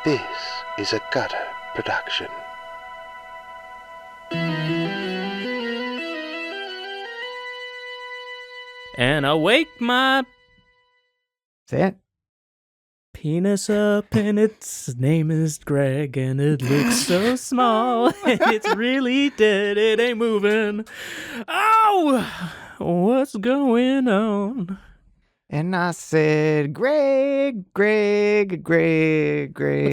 This is a Gutter production. And I wake my Say it. penis up, and its name is Greg, and it looks so small, and it's really dead, it ain't moving. Oh, what's going on? And I said, Greg. What's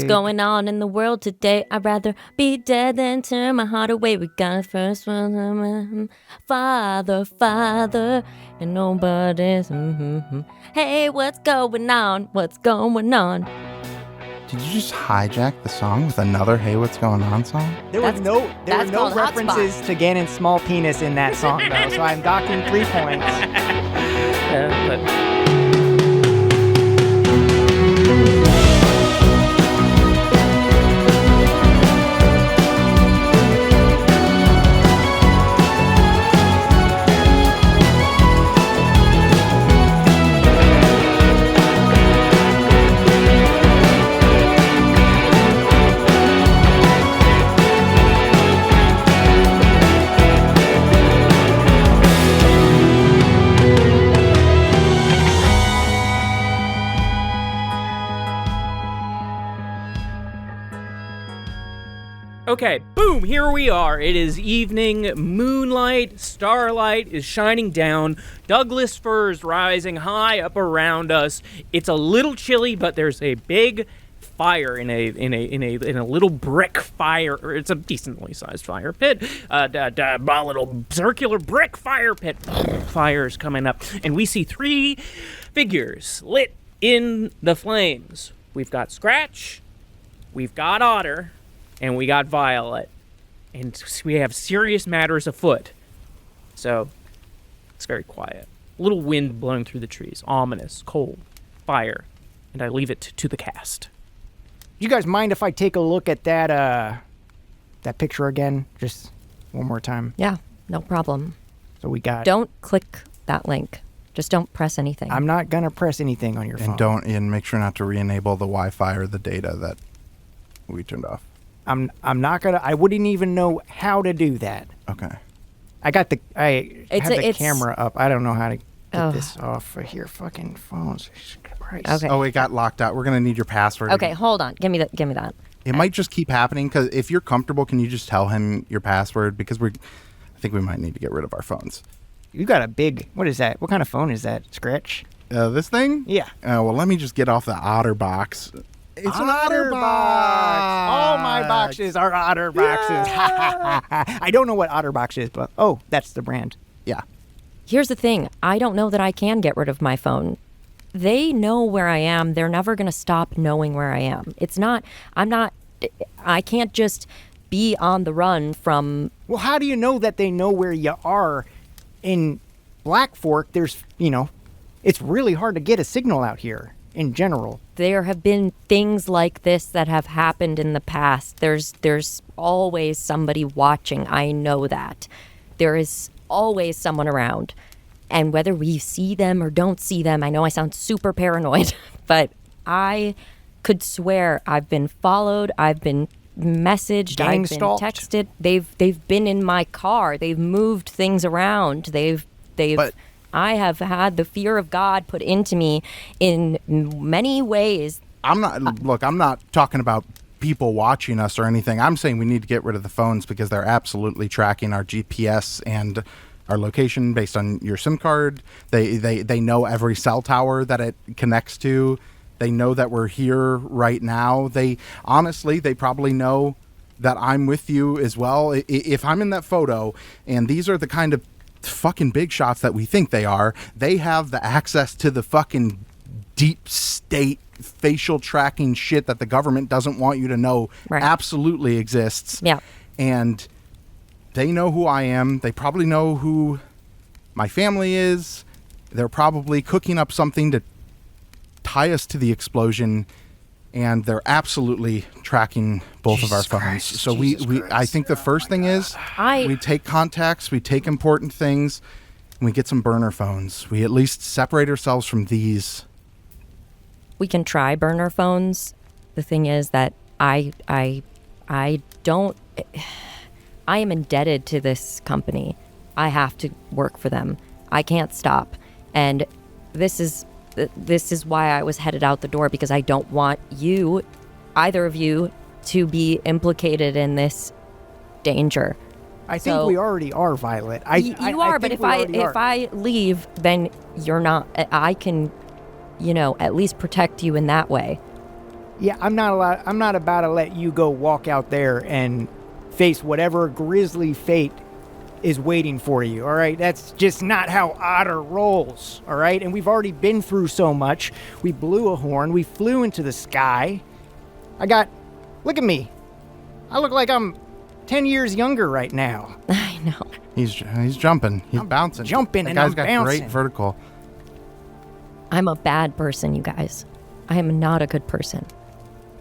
going on in the world today? I'd rather be dead than turn my heart away. We got a first one, Father, and nobody's. Hey, what's going on? What's going on? Did you just hijack the song with another "Hey, what's going on" song? There were no called references to Gannon's small penis in that song, though, so I'm docking 3 points. But okay, boom, here we are. It is evening, moonlight, starlight is shining down, Douglas firs rising high up around us. It's a little chilly, but there's a big fire in a little brick fire, or it's a decently sized fire pit, a little circular brick fire pit. Fire's coming up, and we see 3 figures lit in the flames. We've got Scratch, we've got Otter, and we got Violet, and we have serious matters afoot. So, it's very quiet. A little wind blowing through the trees. Ominous, cold, fire. And I leave it to the cast. You guys mind if I take a look at that picture again? Just one more time. Yeah, no problem. So we got... Don't click that link. Just don't press anything. I'm not going to press anything on your phone. And make sure not to re-enable the Wi-Fi or the data that we turned off. I'm not going to... I wouldn't even know how to do that. Okay. I got the... I have the camera up. I don't know how to get this off of here. Fucking phones. Christ. Okay. Oh, it got locked out. We're going to need your password. Okay, hold on. Give me that. It might just keep happening, because if you're comfortable, can you just tell him your password? Because I think we might need to get rid of our phones. You got a big... What is that? What kind of phone is that? Scratch? This thing? Yeah. Well, let me just get off the Otter box. It's an Otter box. All my boxes are Otter boxes. Yeah. I don't know what Otter box is, but that's the brand. Yeah. Here's the thing. I don't know that I can get rid of my phone. They know where I am. They're never going to stop knowing where I am. I can't just be on the run from... Well, how do you know that they know where you are? In Black Fork, there's, it's really hard to get a signal out here in general. There have been things like this that have happened in the past. There's always somebody watching. I know that. There is always someone around. And whether we see them or don't see them, I know I sound super paranoid, but I could swear I've been followed, I've been messaged, Gang I've been stalked. texted. They've been in my car. They've moved things around. I have had the fear of God put into me in many ways. I'm not talking about people watching us or anything. I'm saying we need to get rid of the phones because they're absolutely tracking our GPS and our location based on your SIM card. They know every cell tower that it connects to. They know that we're here right now. They probably know that I'm with you as well. If I'm in that photo and these are the kind of fucking big shots that we think they are, they have the access to the fucking deep state facial tracking shit that the government doesn't want you to know absolutely exists. Yeah. And they know who I am. They probably know who my family is. They're probably cooking up something to tie us to the explosion, and they're absolutely tracking both of our phones. So I think the first thing is we take contacts, we take important things, and we get some burner phones. We at least separate ourselves from these. We can try burner phones. the thing is that I don't. I am indebted to this company. I have to work for them. I can't stop. And this is why I was headed out the door, because I don't want you, either of you, to be implicated in this danger. I think we already are, Violet. You are, but if I leave, then you're not. I can, at least protect you in that way. Yeah, I'm not about to let you go walk out there and face whatever grisly fate is waiting for you, all right? That's just not how Otter rolls, all right? And we've already been through so much. We blew a horn. We flew into the sky. Look at me. I look like I'm 10 years younger right now. I know. He's jumping. He's bouncing. Jumping and I'm bouncing. That guy's got great vertical. I'm a bad person, you guys. I am not a good person.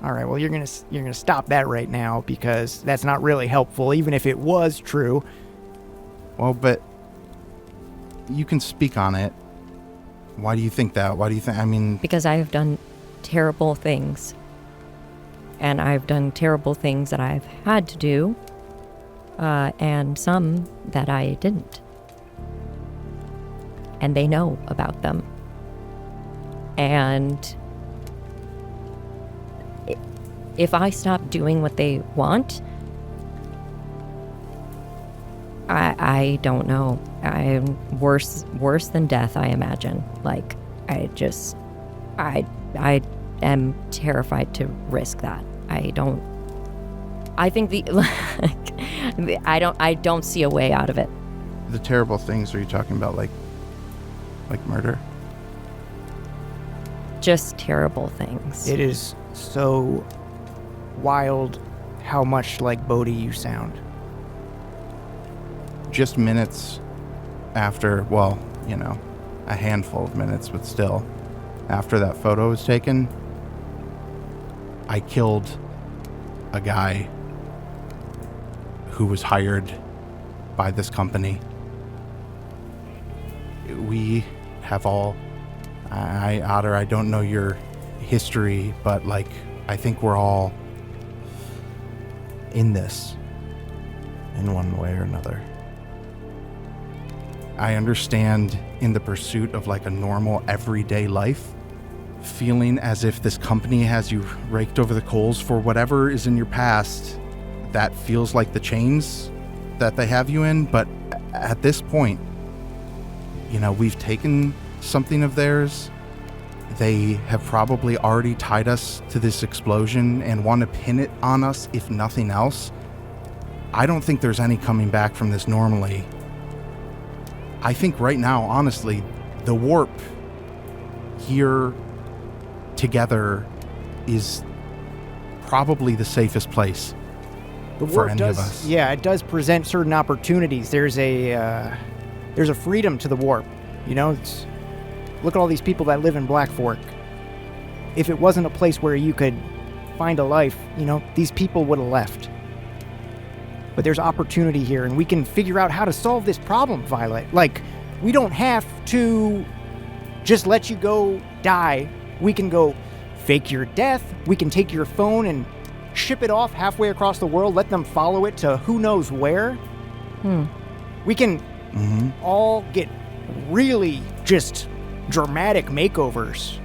All right, well, you're gonna stop that right now, because that's not really helpful, even if it was true. Well, but you can speak on it. Why do you think that? Because I have done terrible things. And I've done terrible things that I've had to do, and some that I didn't. And they know about them. And if I stop doing what they want, I don't know. I'm worse than death, I imagine. Like, I am terrified to risk that. I don't see a way out of it. The terrible things, are you talking about like murder? Just terrible things. It is so wild how much like Bodhi you sound. Just minutes after, a handful of minutes, but still, after that photo was taken, I killed a guy who was hired by this company. We have all... Otter, I don't know your history, but, I think we're all in this in one way or another. I understand in the pursuit of, a normal, everyday life, feeling as if this company has you raked over the coals for whatever is in your past, that feels like the chains that they have you in. But at this point, we've taken something of theirs. They have probably already tied us to this explosion and want to pin it on us, if nothing else. I don't think there's any coming back from this normally. I think right now, honestly, the warp here together is probably the safest place for any of us. Yeah, it does present certain opportunities. There's a freedom to the warp. Look at all these people that live in Black Fork. If it wasn't a place where you could find a life, these people would have left. But there's opportunity here, and we can figure out how to solve this problem, Violet. We don't have to just let you go die. We can go fake your death. We can take your phone and ship it off halfway across the world, let them follow it to who knows where. We can all get really just dramatic makeovers.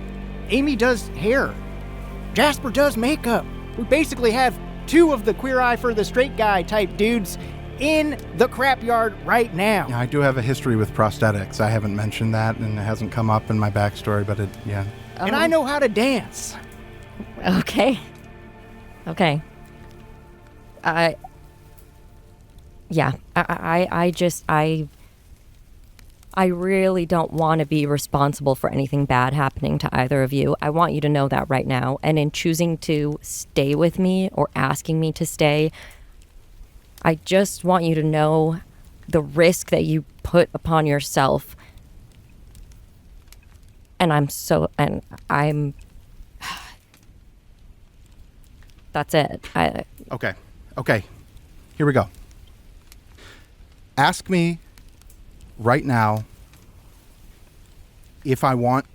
Amy does hair. Jasper does makeup. We basically have two of the queer eye for the straight guy type dudes in the crap yard right now. Yeah, I do have a history with prosthetics. I haven't mentioned that, and it hasn't come up in my backstory, but yeah. And I know how to dance. Okay. I really don't want to be responsible for anything bad happening to either of you. I want you to know that right now. And in choosing to stay with me or asking me to stay, I just want you to know the risk that you put upon yourself. And I'm that's it. Okay. Here we go. Ask me right now if I want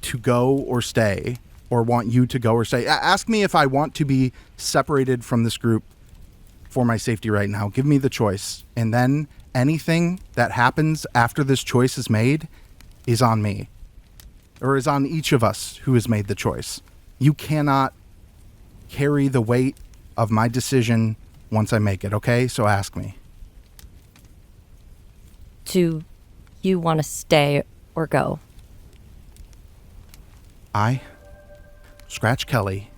to go or stay, or want you to go or say, ask me if I want to be separated from this group for my safety right now. Give me the choice. And then anything that happens after this choice is made is on me, or is on each of us who has made the choice. You cannot carry the weight of my decision once I make it, okay? So ask me. Do you want to stay or go? I scratch Kelly,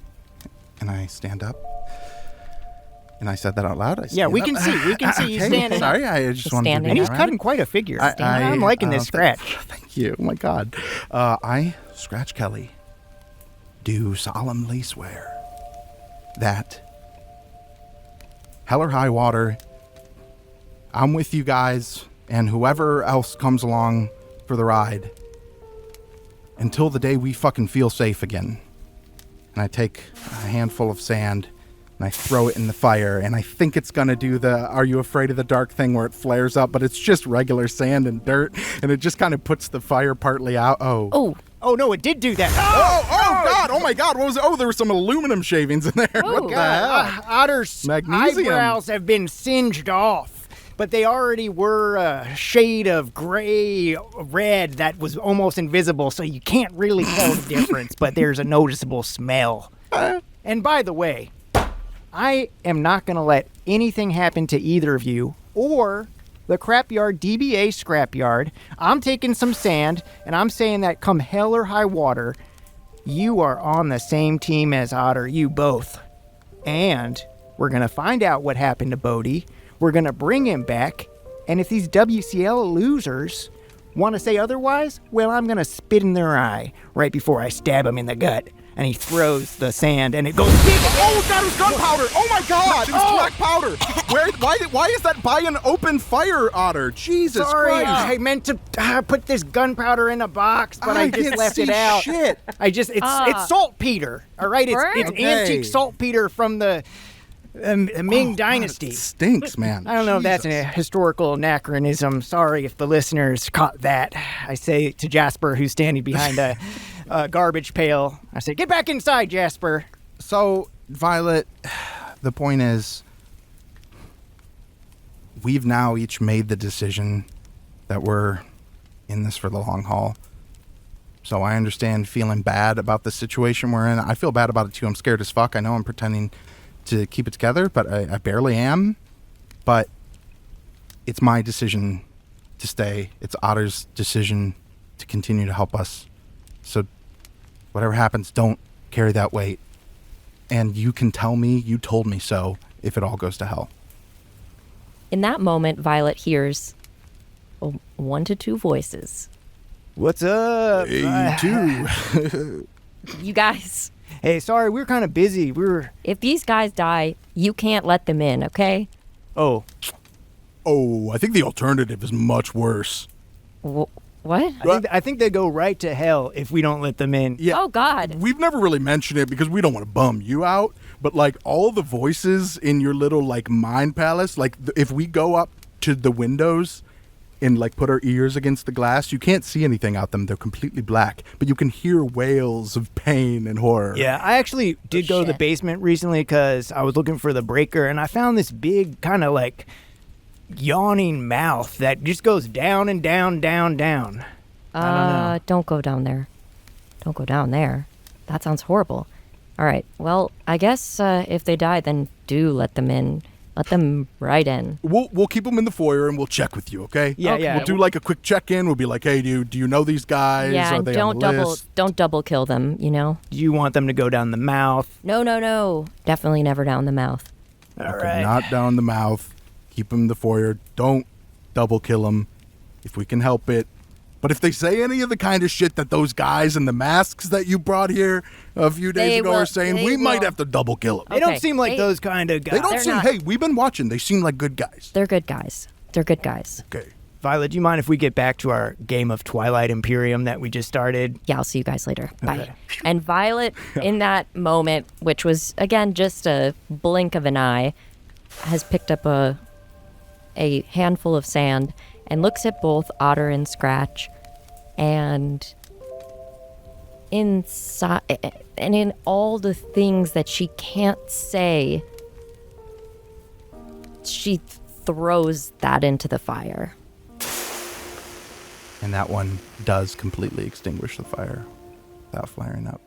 and I stand up. And I said that out loud. Yeah, we can see. We can see you standing. Sorry, I just wanted to Standing. be And he's around cutting it. quite a figure. I- I'm liking this scratch. Thank you. Oh my God. I scratch Kelly. Do solemnly swear that hell or high water, I'm with you guys and whoever else comes along for the ride until the day we fucking feel safe again. And I take a handful of sand and I throw it in the fire, and I think it's gonna do the "Are you afraid of the dark" thing where it flares up, but it's just regular sand and dirt, and it just kind of puts the fire partly out. Oh, Oh, no, it did do that. Oh God! Oh my God! What was it? Oh, there were some aluminum shavings in there. What the hell? Otter's Magnesium. eyebrows have been singed off, but they already were a shade of gray red that was almost invisible, so you can't really tell the difference, but there's a noticeable smell. And by the way, I am not going to let anything happen to either of you or the Crapyard DBA Scrapyard. I'm taking some sand, and I'm saying that come hell or high water, you are on the same team as Otter, you both. And we're going to find out what happened to Bodhi. We're going to bring him back. And if these WCL losers want to say otherwise, well, I'm going to spit in their eye right before I stab him in the gut. And he throws the sand, and it goes... Oh, that was gunpowder! Oh my God! It was black powder! Why is that by an open fire, Otter? Jesus Sorry, Christ! I meant to put this gunpowder in a box, but I just can't left see it out. Shit. It's saltpeter, all right? It's Right. antique saltpeter from the Ming Dynasty. It stinks, man. I don't know if that's a historical anachronism. Sorry if the listeners caught that. I say to Jasper, who's standing behind a garbage pail, I say, "Get back inside, Jasper." So, Violet, the point is, we've now each made the decision that we're in this for the long haul. So I understand feeling bad about the situation we're in. I feel bad about it too. I'm scared as fuck. I know I'm pretending to keep it together, but I barely am. But it's my decision to stay. It's Otter's decision to continue to help us. So whatever happens, don't carry that weight. And you can tell me you told me so if it all goes to hell. in that moment, Violet hears 1 to 2 voices. What's up? Hey, too. You guys, Hey, sorry, we were kind of busy. if these guys die, you can't let them in, okay? Oh, Oh, I think the alternative is much worse. What? I think they go right to hell if we don't let them in. Yeah. Oh, God. We've never really mentioned it because we don't want to bum you out, but like all the voices in your little like mind palace, like if we go up to the windows and like put our ears against the glass, you can't see anything out them. They're completely black, but you can hear wails of pain and horror. Yeah, I actually did go to the shit. basement recently because I was looking for the breaker, and I found this big kind of like yawning mouth that just goes down and down, down, down. I don't know. Don't go down there. Don't go down there. That sounds horrible. All right. Well, I guess if they die, then do let them in. Let them right in. We'll keep them in the foyer and we'll check with you, okay? Yeah, Okay. yeah. We'll do like a quick check-in. We'll be like, hey, do you know these guys? Yeah, Are and they on the list? don't double kill them, you know? Do you want them to go down the mouth? No. Definitely never down the mouth. All Okay, right. not down the mouth. Keep them in the foyer. Don't double kill them if we can help it. But if they say any of the kind of shit that those guys in the masks that you brought here a few days They ago will- are saying, they we might will. have to double kill them. They don't Okay, seem like they- those kind of guys. They don't They're seem, not- hey, we've been watching. They seem like good guys. They're good guys. They're good guys. Okay. Violet, do you mind if we get back to our game of Twilight Imperium that we just started? Yeah, I'll see you guys later. Bye. Okay. And Violet, in that moment, which was, again, just a blink of an eye, has picked up a handful of sand and looks at both Otter and Scratch and inside, and in all the things that she can't say, she throws that into the fire. And that one does completely extinguish the fire without flaring up.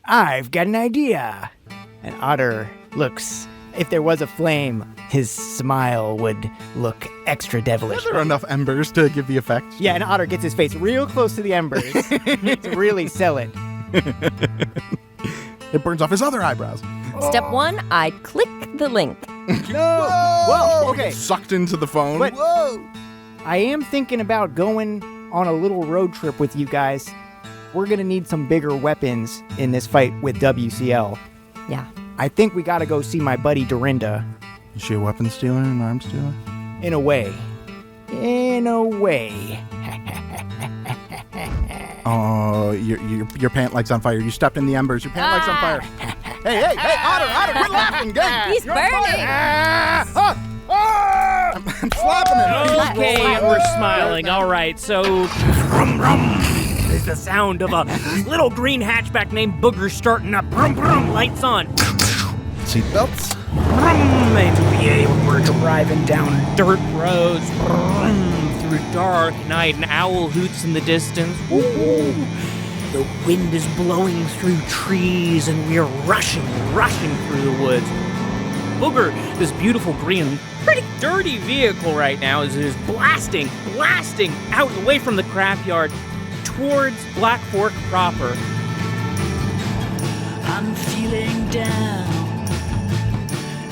I've got an idea. And Otter looks, if there was a flame, his smile would look extra devilish. There are enough embers to give the effect. Yeah, and Otter gets his face real close to the embers to really sell it. It burns off his other eyebrows. Step 1, I click the link. No! Whoa, okay. Sucked into the phone. But- Whoa! I am thinking about going on a little road trip with you guys. We're going to need some bigger weapons in this fight with WCL. Yeah. I think we got to go see my buddy Dorinda. Is she a weapon stealer and arms stealer? In a way. In a way. Oh, your pant leg's on fire. You stepped in the embers. Your pant leg's on fire. Hey, Otter, quit laughing. Gang. He's burning! I'm slapping him. Okay, we're smiling. All right, so brum brum is the sound of a little green hatchback named Booger starting up. Brum brum, lights on. Seatbelts. Brum, and we're driving down dirt roads. Brum, through dark night, an owl hoots in the distance. Ooh. The wind is blowing through trees, and we are rushing through the woods. Booger, this beautiful green, pretty dirty vehicle right now, is blasting out away from the scrapyard towards Black Fork proper. I'm feeling down,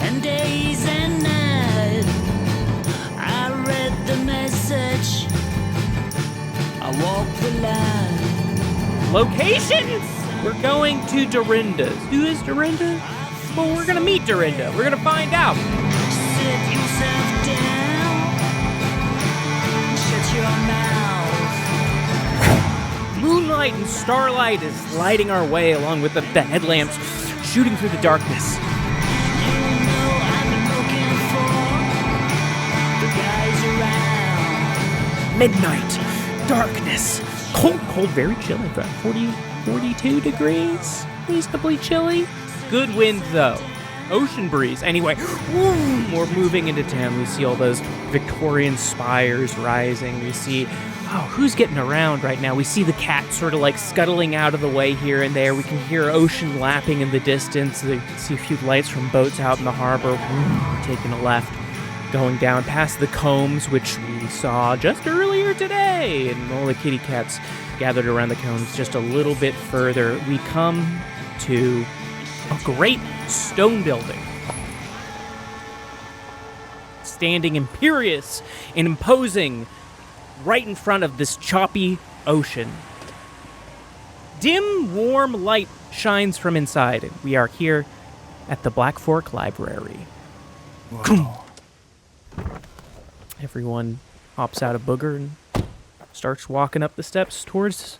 and days and nights I read the message, I walked the line. Locations! We're going to Dorinda's. Who is Dorinda? Well, we're gonna meet Dorinda. We're gonna find out. Sit yourself down, shut your mouth. Moonlight and starlight is lighting our way along with the headlamps shooting through the darkness. You know I'm looking for the guys around. Midnight, darkness, cold, very chilly, about 42 degrees, reasonably chilly. Good wind, though. Ocean breeze. Anyway, we're moving into town. We see all those Victorian spires rising. We see, who's getting around right now? We see the cat sort of like scuttling out of the way here and there. We can hear ocean lapping in the distance. We see a few lights from boats out in the harbor. Taking a left, going down past the combs, which we saw just earlier today. And all the kitty cats gathered around the combs just a little bit further. We come to a great stone building, standing imperious and imposing right in front of this choppy ocean. Dim, warm light shines from inside, and we are here at the Black Fork Library. Everyone hops out of Booger and starts walking up the steps towards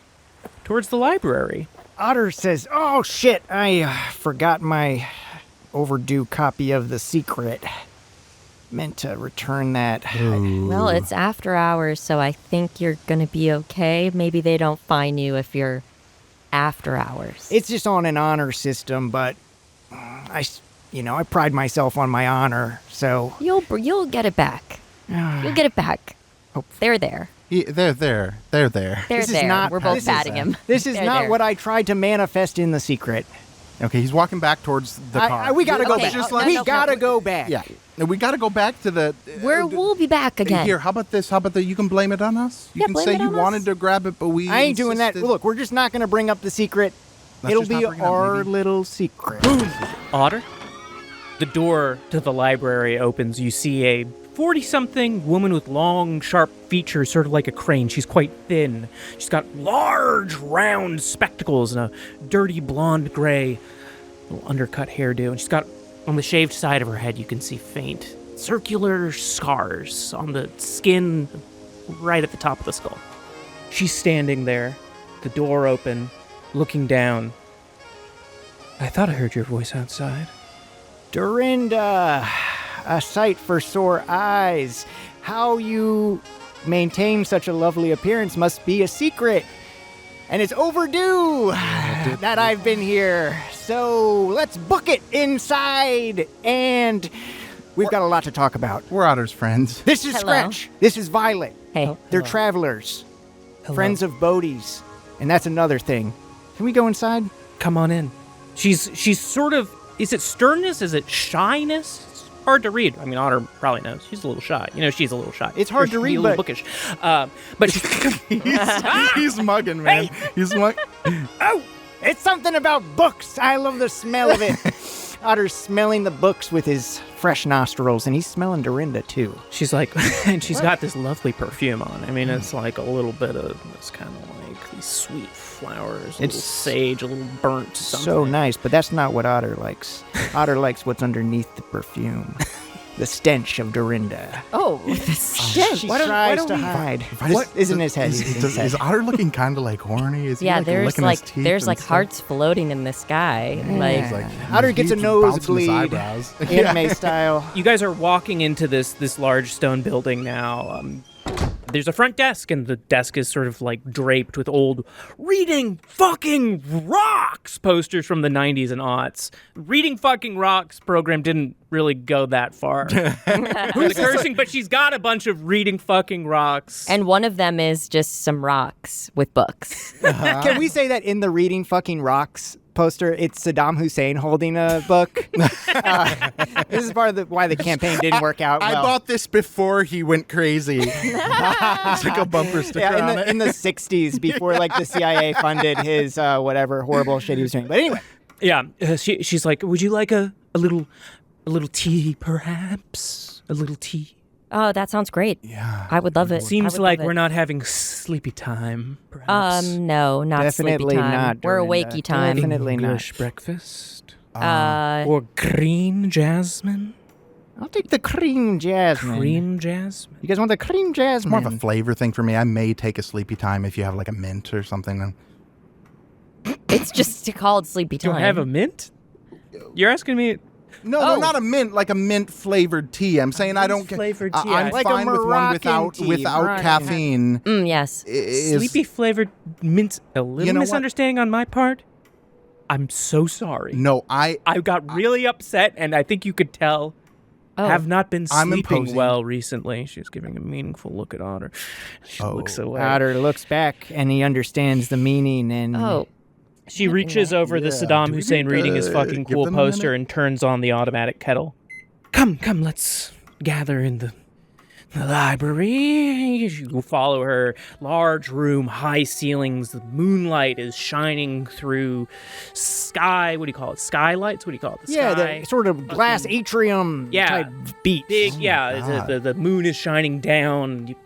the library. Otter says, "Oh shit, I forgot my overdue copy of The Secret. Meant to return that." Well, it's after hours, so I think you're going to be okay. Maybe they don't fine you if you're after hours. It's just on an honor system, but I pride myself on my honor, so You'll get it back. You'll get it back. They're there. They're there. They're This is there. not- We're both this is- patting him. This is They're not there. what I tried to manifest in The Secret. Okay, he's walking back towards the car. We gotta go Okay, back. just like- We no, gotta go back. Yeah. We got to go back to the... We'll be back again. Here, how about this? How about that? You can blame it on us. You Yeah, can blame say it you on us. wanted to grab it, but we I ain't doing that. insisted. Look, we're just not gonna bring up The Secret. Let's It'll just not be bring it up, our maybe. little secret. Boom! Otter? The door to the library opens. You see a 40-something woman with long, sharp features, sort of like a crane. She's quite thin. She's got large, round spectacles and a dirty blonde gray, little undercut hairdo. And she's got, on the shaved side of her head, you can see faint, circular scars on the skin right at the top of the skull. She's standing there, the door open, looking down. I thought I heard your voice outside. Dorinda, a sight for sore eyes. How you maintain such a lovely appearance must be a secret. And it's overdue that I've been here. So let's book it inside. And we've got a lot to talk about. We're Otter's friends. This is Hello. Scratch. This is Violet. Hey. They're travelers. Friends of Bodhi's. And that's another thing. Can we go inside? Come on in. She's sort of, is it sternness? Is it shyness? It's hard to read. I mean, Otter probably knows. She's a little shy. She's a little shy. It's hard Or to she'd be read, a little but- bookish. But He's mugging, man. He's Oh, it's something about books. I love the smell of it. Otter's smelling the books with his fresh nostrils, and he's smelling Dorinda, too. she's like, and she's got this lovely perfume on. I mean, it's like a little bit of, it's kind of like these sweet flowers, a little It's sage, a little burnt something. So nice, but that's not what Otter likes. Otter likes what's underneath the perfume. The stench of Dorinda. Oh, the stench. She why tries don't to we- hide. What What is in his head? Is Otter looking kind of like horny? Is he Yeah, like there's licking like his teeth there's and like stuff? hearts floating in the sky. Like He's like, Otter gets a he's bouncing his nosebleed. eyebrows. Anime style. You guys are walking into this large stone building now. There's a front desk, and the desk is sort of like draped with old Reading Fucking Rocks posters from the 90s and aughts. Reading Fucking Rocks program didn't really go that far. The cursing, but she's got a bunch of Reading Fucking Rocks. and one of them is just some rocks with books. Can we say that in the Reading Fucking Rocks poster, it's Saddam Hussein holding a book? This is part of why the campaign didn't work out I well. bought this before he went crazy. It's like a bumper sticker on Yeah, it. in the 60s, before like the CIA funded his whatever horrible shit he was doing. But anyway, Yeah, she's like, would you like a little tea, perhaps? A little tea? Oh, that sounds great. Yeah. I would love it. I Seems would like love we're it. not having sleepy time, perhaps. No, not definitely sleepy time. not. We're Dorinda. awakey time. Definitely not. English breakfast? Uh, Or green jasmine? I'll take the cream jasmine. Cream jasmine? You guys want the cream jasmine? More of a flavor thing for me. I may take a sleepy time if you have like a mint or something. it's just called sleepy Do time. I have a mint? You're asking me? No, not a mint, like a mint flavored tea. I'm saying I don't. Flavored tea. I'm Like a fine with one Moroccan tea, without Moroccan. caffeine. Yes. Is- Sleepy flavored mint? A little You know what? misunderstanding on my part? I'm so sorry. No, I got really upset, and I think you could tell. Oh. Have not been I'm sleeping imposing. well recently. She's giving a meaningful look at Otter. She looks away. Otter looks back and he understands the meaning and Oh. She reaches over the Saddam do we Hussein need reading to his fucking give cool them a poster minute? and turns on the automatic kettle. Come, let's gather in the library. You follow her. Large room, high ceilings. The moonlight is shining through sky. What do you call it? Skylights? What do you call it? The yeah, sky. the sort of glass atrium Yeah. type beat. Big, yeah. The moon is shining down.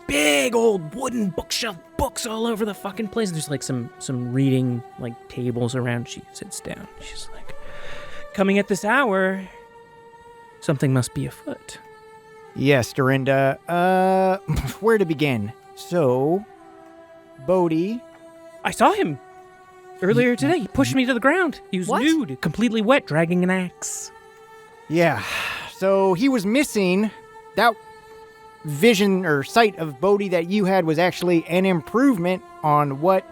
Big old wooden bookshelf books all over the fucking place. There's like some reading like tables around. She sits down. She's like, coming at this hour, something must be afoot. Yes, Dorinda. Where to begin? So, Bodhi. I saw him earlier today. He pushed me to the ground. He was What? nude, completely wet, dragging an axe. Yeah. So he was missing. That vision or sight of Bodhi that you had was actually an improvement on what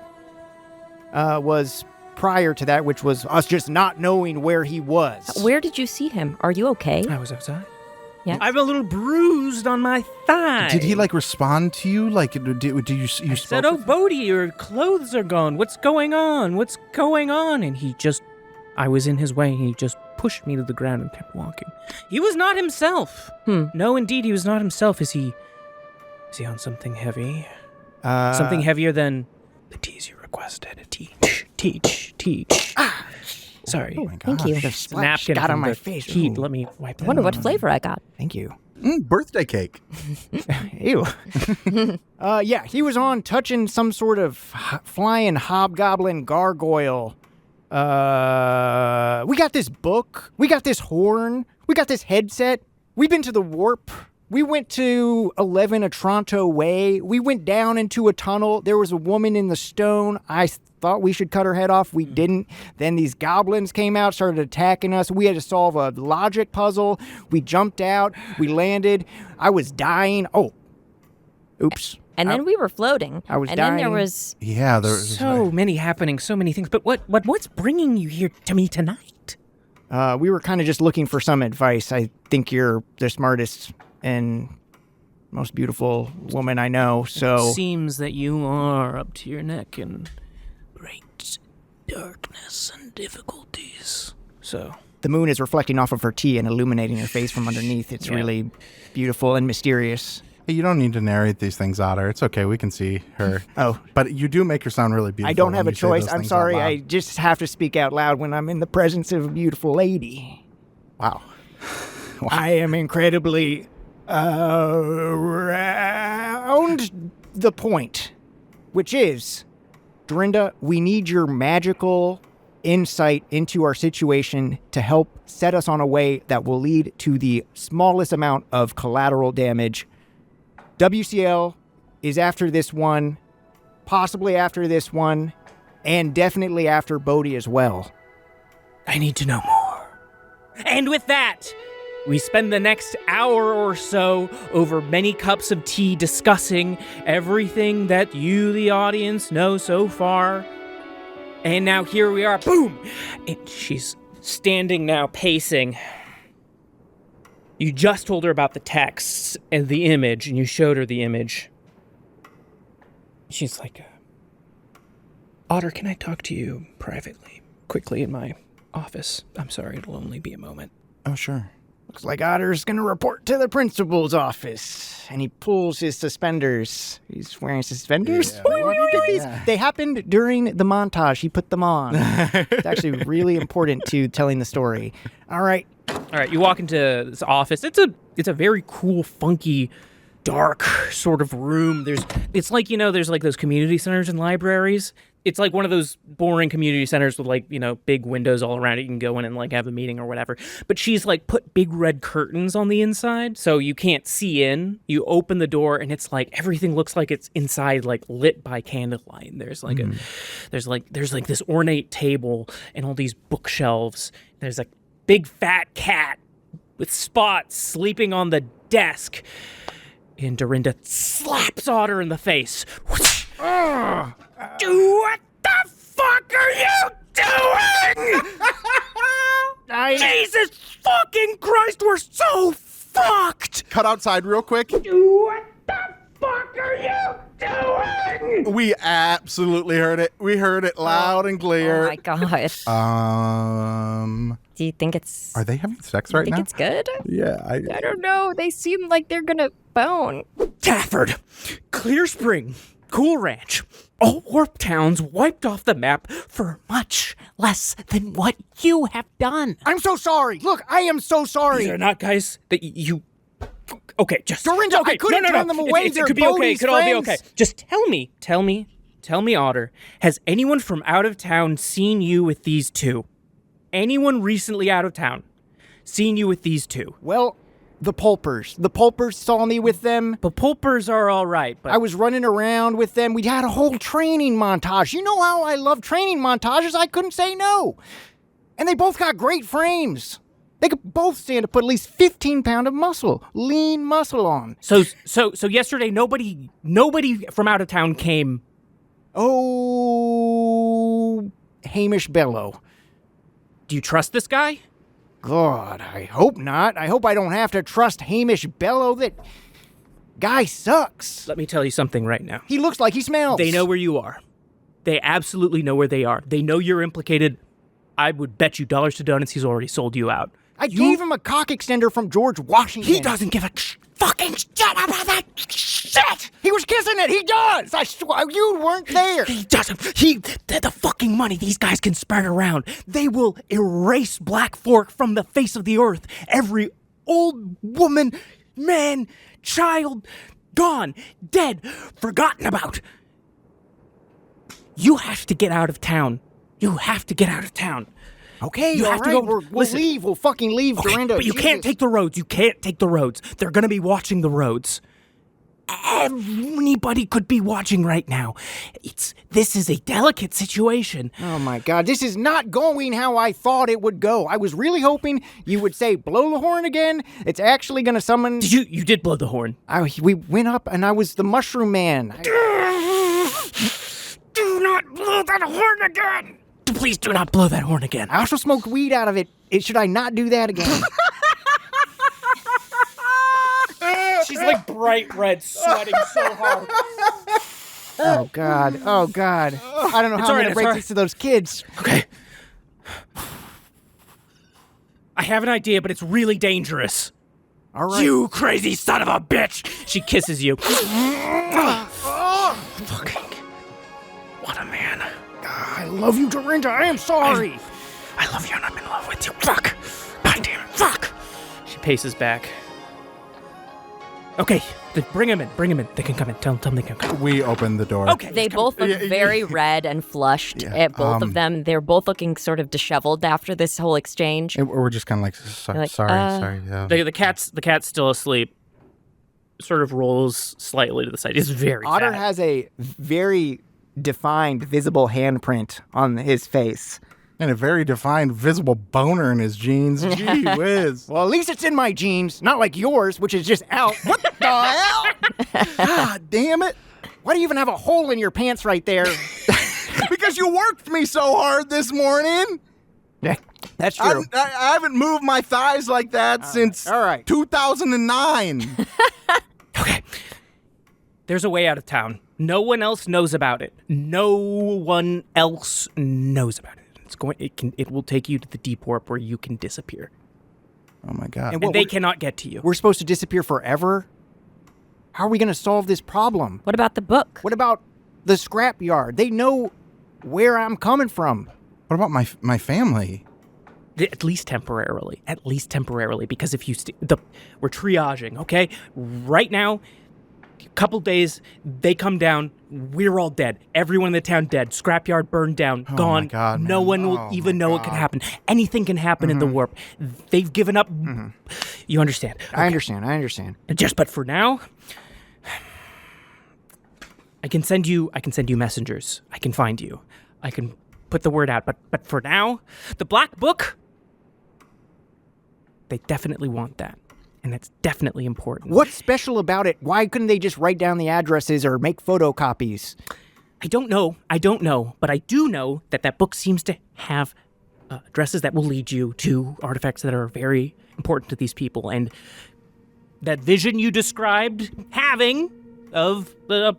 was prior to that, which was us just not knowing where he was. Where did you see him? Are you okay? I was outside. Yes. I'm a little bruised on my thigh. Did he like respond to you? Like, do you I said, "Oh, Bodhi, your clothes are gone. What's going on? What's going on?" And I was in his way, and he just pushed me to the ground and kept walking. He was not himself. No, indeed, he was not himself. Is he on something heavy? Something heavier than the teas you requested. Teach. Sorry. Oh my God. Thank you. The It's a splash napkin got from on my the face. heat. Ooh. Let me wipe that. I wonder what on. flavor I got. Thank you. birthday cake? Ew. Yeah, he was on touching some sort of flying hobgoblin gargoyle. We got this book. We got this horn. We got this headset. We've been to the warp. We went to 11 Otranto Way. We went down into a tunnel. There was a woman in the stone. I thought we should cut her head off. We didn't. Then these goblins came out, started attacking us. We had to solve a logic puzzle. We jumped out. We landed. I was dying. Oh, oops. And then we were floating. I was and dying. then there was Yeah, there's So many happening, so many things. But what's bringing you here to me tonight? We were kind of just looking for some advice. I think you're the smartest and most beautiful woman I know, so... Seems that you are up to your neck in great darkness and difficulties. So... The moon is reflecting off of her tea and illuminating her face from underneath. It's really beautiful and mysterious. Hey, you don't need to narrate these things, Otter. It's okay. We can see her. Oh. But you do make her sound really beautiful. I don't have when a you say choice. those I'm things out sorry. loud. I just have to speak out loud when I'm in the presence of a beautiful lady. Wow. I am incredibly around the point, which is, Dorinda, we need your magical insight into our situation to help set us on a way that will lead to the smallest amount of collateral damage. WCL is after this one, possibly after this one, and definitely after Bodhi as well. I need to know more. And with that, we spend the next hour or so over many cups of tea discussing everything that you, the audience, know so far. And now here we are, boom! And she's standing now, pacing. You just told her about the texts and the image, and you showed her the image. She's like, Otter, can I talk to you privately, quickly in my office? I'm sorry, it'll only be a moment. Oh, sure. Looks like Otter's gonna report to the principal's office. And he pulls his suspenders. He's wearing suspenders? Yeah. Where did you get these? Yeah. They happened during the montage. He put them on. It's actually really important to telling the story. All right. All right, you walk into this office. It's a very cool, funky, dark sort of room. It's like, there's like those community centers and libraries. It's like one of those boring community centers with like, big windows all around it. You can go in and like have a meeting or whatever. But she's like put big red curtains on the inside so you can't see in. You open the door and it's like everything looks like it's inside, like lit by candlelight. And there's like there's this ornate table and all these bookshelves. There's a big fat cat with spots sleeping on the desk. And Dorinda slaps Otter in the face. What the fuck are you doing? Jesus fucking Christ, we're so fucked! Cut outside real quick. What the fuck are you doing? We absolutely heard it. We heard it loud and Oh clear. my gosh. Do you think it's... Are they having sex right think now? it's good? Yeah. I don't know. They seem like they're gonna bone. Tafford, Clear Spring, Cool Ranch. All warp towns wiped off the map for much less than what you have done. I'm so sorry. Look, I am so sorry. These are not guys that you... Okay, just... Dorinda, okay, I couldn't turn them away. It They're could be okay. It Bodhi's could all be okay. friends. Just tell me, Otter, has anyone from out of town seen you with these two? Anyone recently out of town seen you with these two? Well, the Pulpers. The Pulpers saw me with them. The Pulpers are all right, but... I was running around with them. We had a whole training montage. You know how I love training montages. I couldn't say no. And they both got great frames. They could both stand to put at least 15 pounds of muscle, lean muscle on. So yesterday, nobody from out of town came. Oh, Hamish Bellow. Do you trust this guy? God, I hope not. I hope I don't have to trust Hamish Bellow. That guy sucks. Let me tell you something right now. He looks like he smells. They know where you are. They absolutely know where they are. They know you're implicated. I would bet you dollars to donuts he's already sold you out. I gave him a cock extender from George Washington. He doesn't give a fucking shit about that shit! He was kissing it. He does. I swear, you weren't there. He doesn't. The fucking money these guys can spread around. They will erase Black Fork from the face of the earth. Every old woman, man, child, gone, dead, forgotten about. You have to get out of town. You have to get out of town. Okay, You all have to right, go. we'll Listen. leave. We'll fucking leave, Okay, Dorinda. but you can't Jesus. take the roads. You can't take the roads. They're going to be watching the roads. Anybody could be watching right now. This is a delicate situation. Oh my God, this is not going how I thought it would go. I was really hoping you would say, blow the horn again. It's actually gonna summon... You did blow the horn. We went up and I was the mushroom man. Do not blow that horn again. Please do not blow that horn again. I also smoked weed out of it. Should I not do that again? She's like bright red, sweating so hard. Oh God, oh God. I don't know how I'm gonna break this to those kids. Okay. I have an idea, but it's really dangerous. All right. You crazy son of a bitch! She kisses you. Fucking. What a man. I love you, Dorinda. I am sorry. I love you and I'm in love with you. Fuck. God damn it. Fuck. She paces back. Okay, bring him in. They can come in. Tell them they can come. We open the door. Okay. They both look very red and flushed at both of them. They're both looking sort of disheveled after this whole exchange. And we're just kind of like, sorry. Yeah. The cat's still asleep. Sort of rolls slightly to the side. He's very Otter fat. has a very defined, visible handprint on his face. And a very defined, visible boner in his jeans. Gee whiz. Well, at least it's in my jeans, not like yours, which is just out. What the hell? God damn it. Why do you even have a hole in your pants right there? Because you worked me so hard this morning. Yeah, that's true. I haven't moved my thighs like that since all right. 2009. Okay. There's a way out of town. No one else knows about it. No one else knows about it. It will take you to the deep warp where you can disappear. Oh my God. And they cannot get to you. We're supposed to disappear forever? How are we going to solve this problem? What about the book? What about the scrapyard? They know where I'm coming from. What about my family? At least temporarily. Because if you... we're triaging, okay? Right now, a couple days, they come down, we're all dead. Everyone in the town dead. Scrapyard burned down, gone. My God, no man. one will even know what could happen. Anything can happen in the warp. They've given up. You understand? I understand. But for now, I can send you messengers. I can find you. I can put the word out. But for now, the Black Book, they definitely want that. And that's definitely important. What's special about it? Why couldn't they just write down the addresses or make photocopies? I don't know. But I do know that book seems to have addresses that will lead you to artifacts that are very important to these people. And that vision you described having of the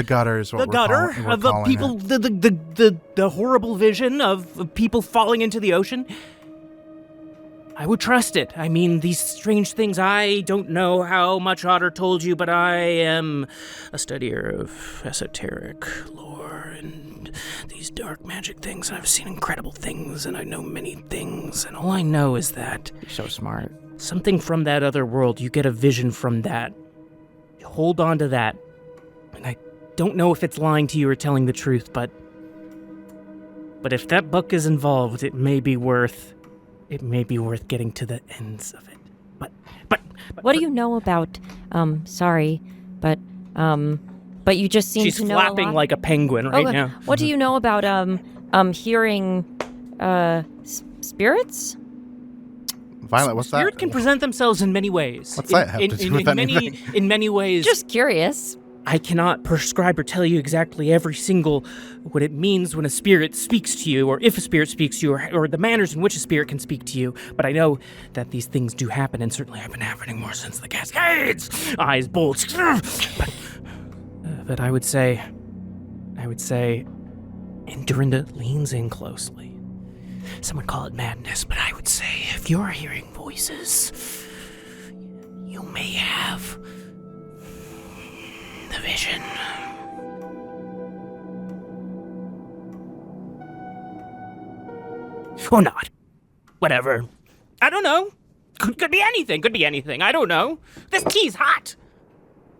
gutter is what the gutter we're of the calling people, it. the horrible vision of people falling into the ocean. I would trust it. I mean, these strange things, I don't know how much Otter told you, but I am a studier of esoteric lore and these dark magic things. I've seen incredible things, and I know many things, and all I know is that... You're so smart. Something from that other world, you get a vision from that. You hold on to that. And I don't know if it's lying to you or telling the truth, but if that book is involved, it may be worth getting to the ends of it. But what do you know about? Sorry, but you just seem she's to know flapping a lot. like a penguin right now. What do you know about hearing spirits? Violet, what's Spirit that? can present themselves in many ways. What's that have to do with anything? In many ways. Just curious. I cannot prescribe or tell you exactly every single what it means when a spirit speaks to you, or if a spirit speaks to you, or the manners in which a spirit can speak to you. But I know that these things do happen, and certainly have been happening more since the Cascades. Eyes bulge. But I would say, and Dorinda leans in closely. Some would call it madness, but I would say if you're hearing voices, you may have the vision. Or not. Whatever. I don't know. Could be anything. I don't know. This tea's hot.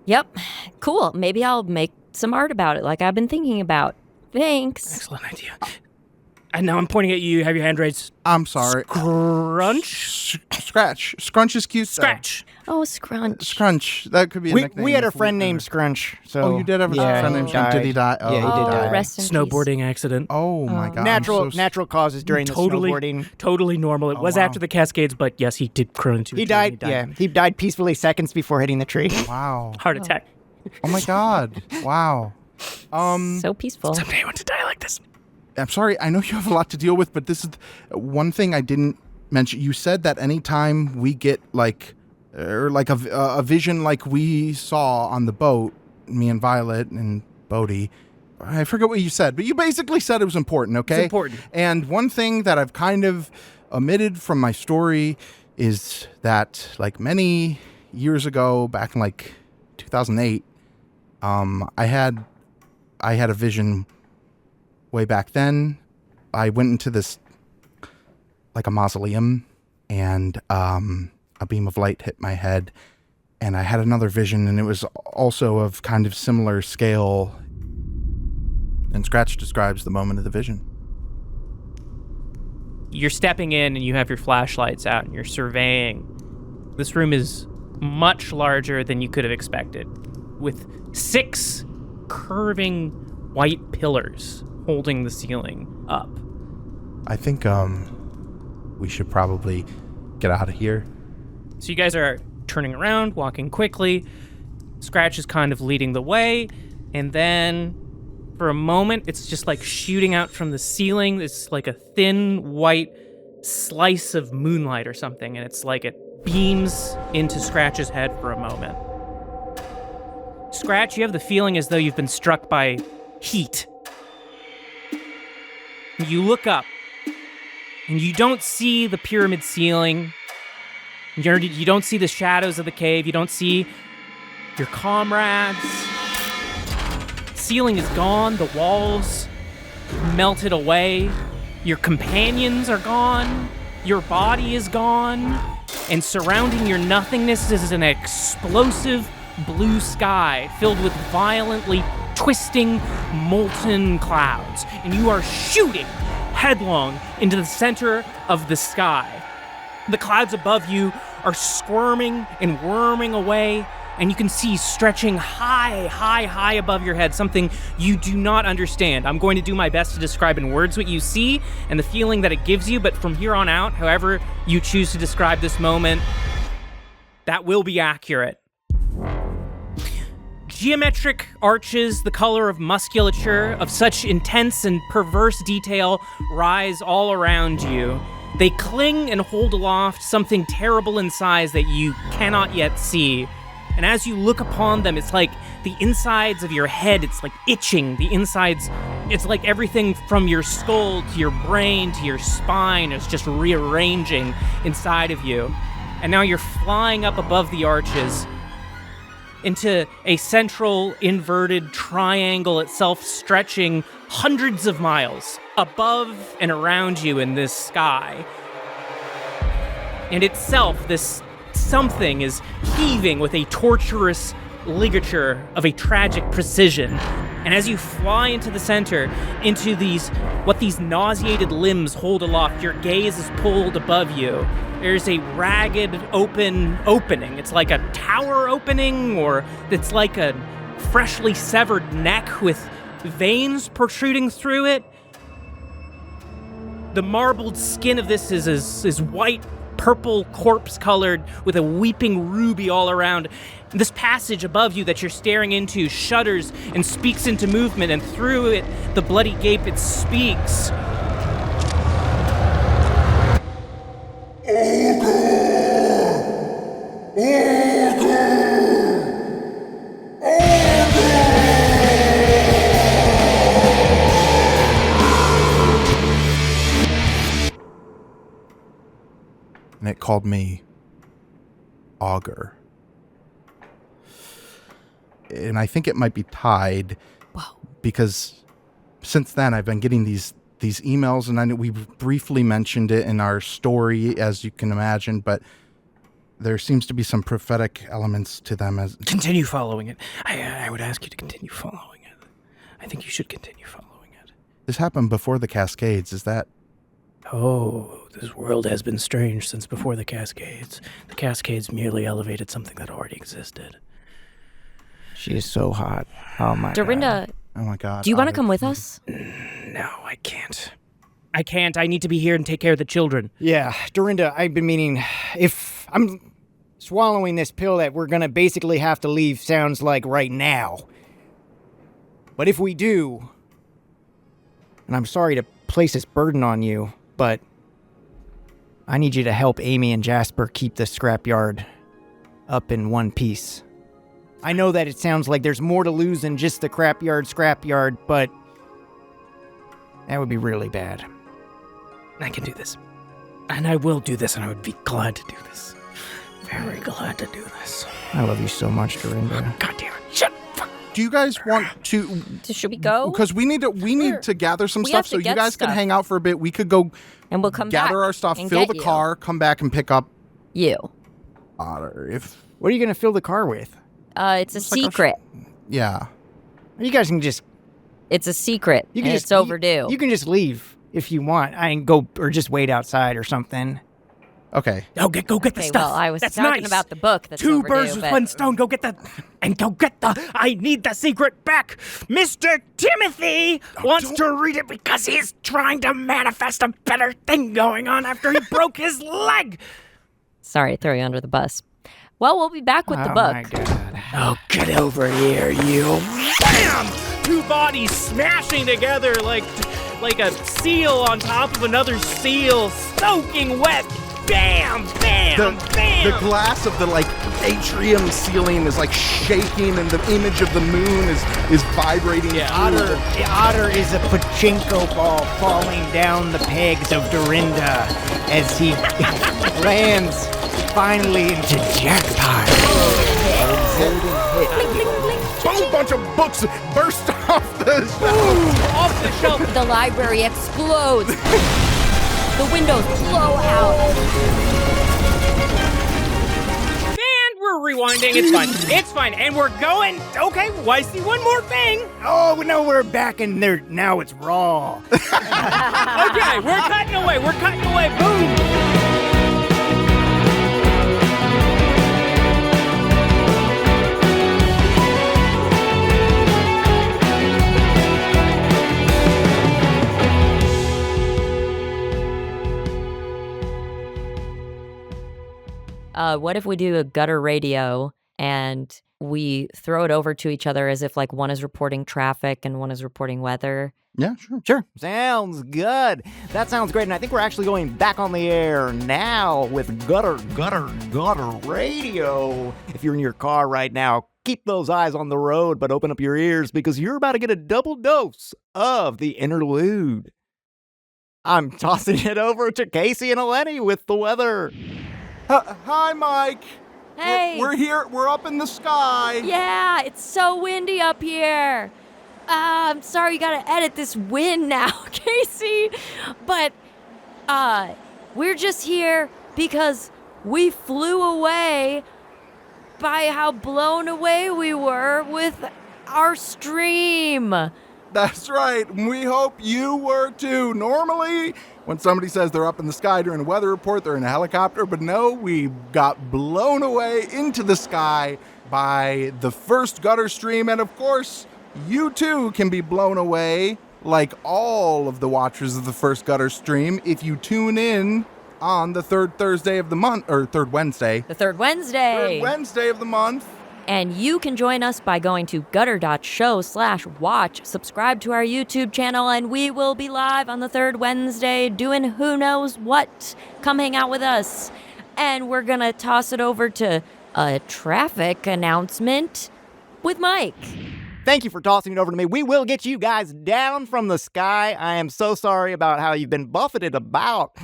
Yep. Cool. Maybe I'll make some art about it like I've been thinking about. Thanks. Excellent idea. And now I'm pointing at you. Have your hand raised. I'm sorry. Scrunch? Scratch. Scrunch is cute. Scratch. Oh, Scrunch. Scrunch. That could be a nickname. We had a if friend we- named Scrunch. So Oh, you did have a friend named Scrunch. Did he die? Yeah, he did die. Rest in peace. Snowboarding accident. Oh my God. Natural causes during the snowboarding. Totally normal. It was wow. after the Cascades, but yes, he did crawl into a He tree and died. Yeah, he died peacefully seconds before hitting the tree. Wow. Heart attack. Oh my God. Wow. So peaceful. Someday I want to die like this. I'm sorry. I know you have a lot to deal with, but this is one thing I didn't mention. You said that anytime we get like a vision like we saw on the boat, me and Violet and Bodhi, I forget what you said, but you basically said it was important, okay? It's important. And one thing that I've kind of omitted from my story is that like many years ago, back in like 2008, I had a vision way back then. I went into this like a mausoleum, and a beam of light hit my head, and I had another vision, and it was also of kind of similar scale. And Scratch describes the moment of the vision. You're stepping in and you have your flashlights out and you're surveying. This room is much larger than you could have expected, with 6 curving white pillars holding the ceiling up. I think we should probably get out of here. So you guys are turning around, walking quickly. Scratch is kind of leading the way, and then for a moment, it's just like shooting out from the ceiling. It's like a thin white slice of moonlight or something, and it's like it beams into Scratch's head for a moment. Scratch, you have the feeling as though you've been struck by heat. You look up, and you don't see the pyramid ceiling. You don't see the shadows of the cave. You don't see your comrades. Ceiling is gone. The walls melted away. Your companions are gone. Your body is gone. And surrounding your nothingness is an explosive blue sky filled with violently twisting, molten clouds. And you are shooting headlong into the center of the sky. The clouds above you are squirming and worming away, and you can see stretching high above your head something you do not understand. I'm going to do my best to describe in words what you see and the feeling that it gives you, but from here on out, however you choose to describe this moment, that will be accurate. Geometric arches, the color of musculature, of such intense and perverse detail, rise all around you. They cling and hold aloft something terrible in size that you cannot yet see. And as you look upon them, it's like the insides of your head, it's like itching. The insides, it's like everything from your skull to your brain to your spine is just rearranging inside of you. And now you're flying up above the arches into a central inverted triangle itself stretching hundreds of miles above and around you in this sky. And itself, this something is heaving with a torturous ligature of a tragic precision. And as you fly into the center, into what these nauseated limbs hold aloft, your gaze is pulled above you. There's a ragged opening. It's like a tower opening, or it's like a freshly severed neck with veins protruding through it. The marbled skin of this is white, purple, corpse-colored, with a weeping ruby all around. This passage above you that you're staring into shudders and speaks into movement, and through it, the bloody gape, it speaks. And it called me Augur. And I think it might be tied. Wow. Because since then I've been getting these emails, and I know we briefly mentioned it in our story, as you can imagine, but there seems to be some prophetic elements to them. As Continue following it. I would ask you to continue following it. I think you should continue following it. This happened before the Cascades. Is that... Oh, this world has been strange since before the Cascades. The Cascades merely elevated something that already existed. She is so hot. Oh my Dorinda, God. Oh my God. do you want to Otter. come with us? No, I can't. I can't. I need to be here and take care of the children. Yeah, Dorinda, I've been meaning, if I'm swallowing this pill that we're gonna basically have to leave sounds like right now. But if we do, and I'm sorry to place this burden on you, but I need you to help Amy and Jasper keep the scrapyard up in one piece. I know that it sounds like there's more to lose than just the scrapyard, but that would be really bad. I can do this. And I will do this, and I would be glad to do this. Very glad to do this. I love you so much, Dorinda. God damn it. Shut fuck. Do you guys want to... Should we go? Because we need to gather some We stuff, have to so you get guys can stuff. hang out for a bit. We could go And we'll come back gather our stuff, and fill get the you. car, come back and pick up You. Otter. If... What are you gonna fill the car with? It's a secret. Yeah. You guys can just... It's a secret. You can and just it's overdue. You can just leave if you want. I can go or just wait outside or something. Okay. Go get the Okay, stuff. well, I was That's talking nice. about the book that's Two overdue, birds with but- one stone. Go get the... And go get the... I need the secret back. Mr. Timothy wants to read it because he's trying to manifest a better thing going on after he broke his leg. Sorry, throw you under the bus. Well, we'll be back with the book. Oh my God. Oh, get over here, you. Bam! Two bodies smashing together like a seal on top of another seal, soaking wet. Bam! Bam! Bam! The glass of the atrium ceiling is shaking, and the image of the moon is vibrating. Yeah. Otter is a pachinko ball falling down the pegs of Dorinda as he lands finally into jackpot. Boom! Bunch of books burst off the shelf. Off the shelf. The library explodes. The windows blow out. And we're rewinding. It's fine. It's fine. And we're going. Okay, well, I see one more thing. Oh no, we're back in there. Now it's raw. Okay, we're cutting away. We're cutting away. Boom. What if we do a gutter radio and we throw it over to each other as if one is reporting traffic and one is reporting weather? Yeah, sure. Sure. Sounds good. That sounds great. And I think we're actually going back on the air now with Gutter Radio. If you're in your car right now, keep those eyes on the road, but open up your ears because you're about to get a double dose of the interlude. I'm tossing it over to Casey and Eleni with the weather. Hi, Mike. Hey. We're here. We're up in the sky. Yeah, it's so windy up here. I'm sorry you gotta edit this wind now, Casey. But, we're just here because we flew away by how blown away we were with our stream. That's right. We hope you were too. Normally, when somebody says they're up in the sky during a weather report, they're in a helicopter. But no, we got blown away into the sky by the first gutter stream. And of course, you too can be blown away, like all of the watchers of the first gutter stream, if you tune in on the third Thursday of the month, or third Wednesday. The third Wednesday. Third Wednesday of the month. And you can join us by going to gutter.show/watch, subscribe to our YouTube channel, and we will be live on the third Wednesday doing who knows what. Come hang out with us. And we're going to toss it over to a traffic announcement with Mike. Thank you for tossing it over to me. We will get you guys down from the sky. I am so sorry about how you've been buffeted about.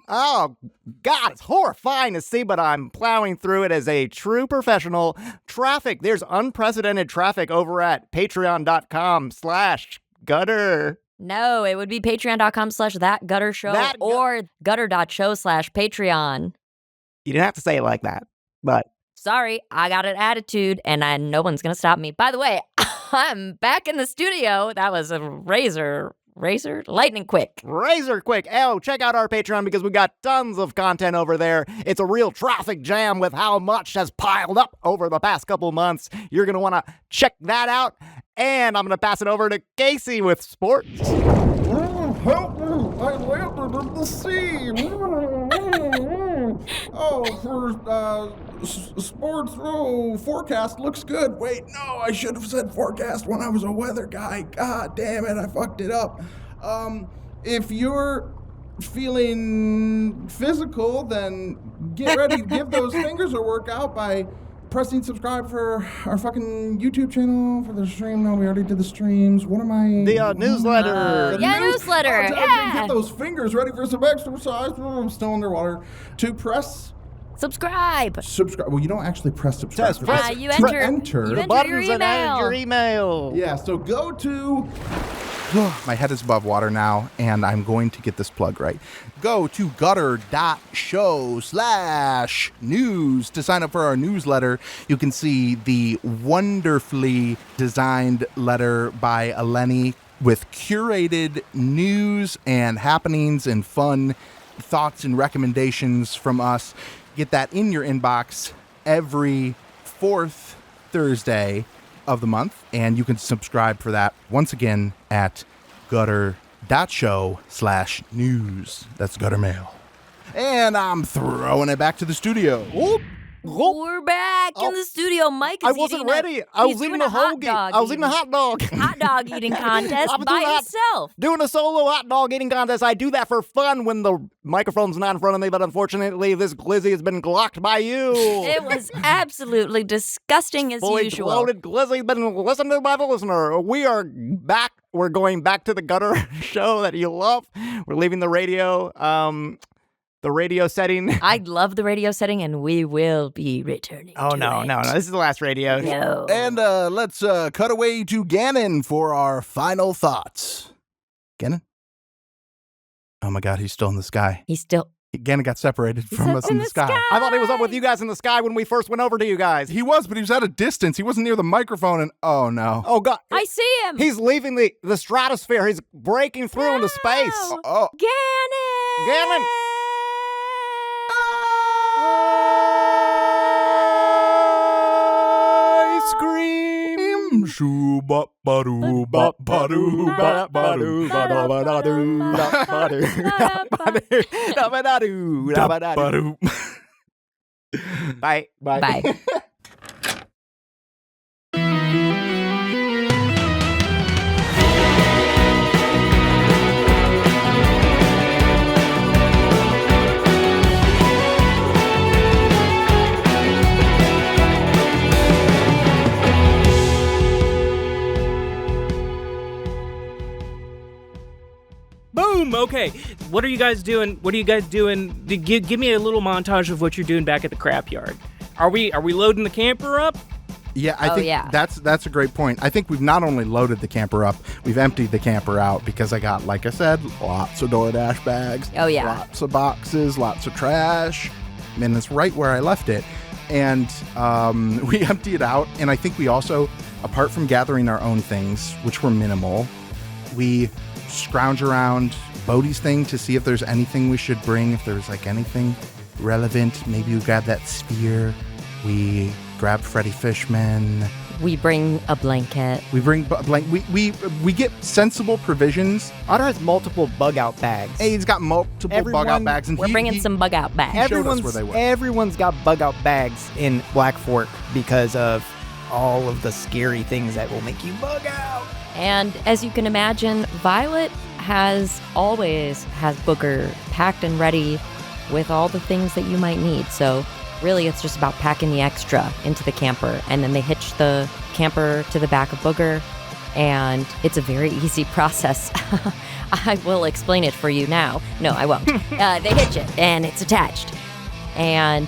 Oh, God, it's horrifying to see, but I'm plowing through it as a true professional. Traffic, there's unprecedented traffic over at patreon.com/gutter. No, it would be patreon.com/thatguttershow That gu- or gutter.show/Patreon. You didn't have to say it like that, but Sorry, I got an attitude and no one's going to stop me. By the way, I'm back in the studio. That was a razor razor lightning quick. Razor quick. Oh, check out our Patreon because we got tons of content over there. It's a real traffic jam with how much has piled up over the past couple months. You're going to want to check that out. And I'm going to pass it over to Casey with sports. Help me! I landed in the sea! Sports, forecast looks good. Wait, no, I should have said forecast when I was a weather guy. God damn it, I fucked it up. If you're feeling physical, then get ready to give those fingers a workout by pressing subscribe for our fucking YouTube channel for the stream. No, we already did the streams. What am I? The newsletter. Newsletter. Yeah. Get those fingers ready for some exercise. I'm still underwater. To press Subscribe. Well, you don't actually press subscribe. You enter enter. your Buttons and email. your email. Yeah, so go to... My head is above water now, and I'm going to get this plug right. Go to gutter.show/news to sign up for our newsletter. You can see the wonderfully designed letter by Eleni with curated news and happenings and fun thoughts and recommendations from us. Get that in your inbox every fourth Thursday of the month, and you can subscribe for that once again at gutter.show/news. That's gutter mail. And I'm throwing it back to the studio. We're back in the studio. Mike is I wasn't ready. I was eating a hoagie. I was eating a hot dog. Hot dog eating contest I'm by doing that. himself. Doing a solo hot dog eating contest. I do that for fun when the microphone's not in front of me, but unfortunately, this glizzy has been blocked by you. It was absolutely disgusting as Fully usual. bloated glizzy's been listened to by the listener. We are back. We're going back to the gutter show that you love. We're leaving the radio. The radio setting. I love the radio setting, and we will be returning. Oh, to no. it. This is the last radio. No. And let's cut away to Gannon for our final thoughts. Gannon? Oh my God, he's still in the sky. He's still. Gannon got separated from up us in the sky. I thought he was up with you guys in the sky when we first went over to you guys. He was, but he was at a distance. He wasn't near the microphone, and oh no. Oh, God. I see him. He's leaving the stratosphere. He's breaking through into space. Oh. Gannon. Gannon. Ice cream. Shoo bop ba-doo bop ba-doo bop ba-doo ba-doo. Bye. Bye. Boom. Okay. What are you guys doing? Give me a little montage of what you're doing back at the crap yard. Are we loading the camper up? Yeah, I think that's a great point. I think we've not only loaded the camper up, we've emptied the camper out because I got, like I said, lots of DoorDash bags. Oh, yeah. Lots of boxes, lots of trash. And it's right where I left it. And we empty it out. And I think we also, apart from gathering our own things, which were minimal, we scrounge around Bodie's thing to see if there's anything we should bring, if there's like anything relevant. Maybe we grab that sphere. We grab Freddy Fishman. We bring a blanket. We bring we get sensible provisions. Otter has multiple bug out bags. Hey, he's got multiple bug out bags, and We're bringing some bug out bags. showed us where they were. Everyone's got bug out bags in Black Fork because of all of the scary things that will make you bug out. And as you can imagine, Violet always has Booger packed and ready with all the things that you might need. So really, it's just about packing the extra into the camper, and then they hitch the camper to the back of Booger, and it's a very easy process. I will explain it for you now. No, I won't. They hitch it, and it's attached. And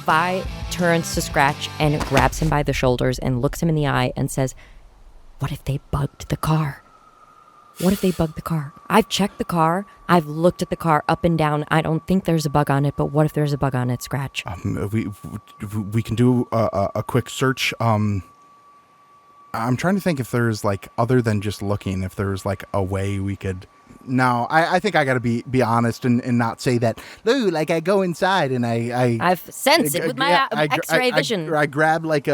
Vi turns to Scratch and grabs him by the shoulders and looks him in the eye and says, "What if they bugged the car? What if they bugged the car? I've checked the car. I've looked at the car up and down. I don't think there's a bug on it, but what if there's a bug on it, Scratch?" We can do a quick search. I'm trying to think if there's like, other than just looking, if there's like a way we could. No, I think I got to be honest and not say that. Ooh, like I go inside and I've sensed it with my X-ray vision. I grab like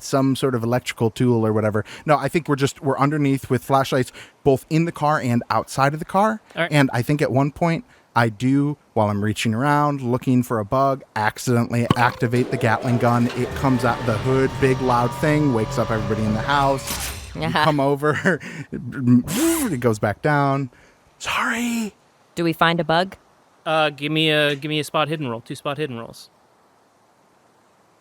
some sort of electrical tool or whatever. No, I think we're underneath with flashlights, both in the car and outside of the car. All right. And I think at one point I do, while I'm reaching around looking for a bug, accidentally activate the Gatling gun. It comes out the hood, big loud thing, wakes up everybody in the house. You come over, it goes back down. Sorry. Do we find a bug? Give me a spot hidden roll. 2 spot hidden rolls.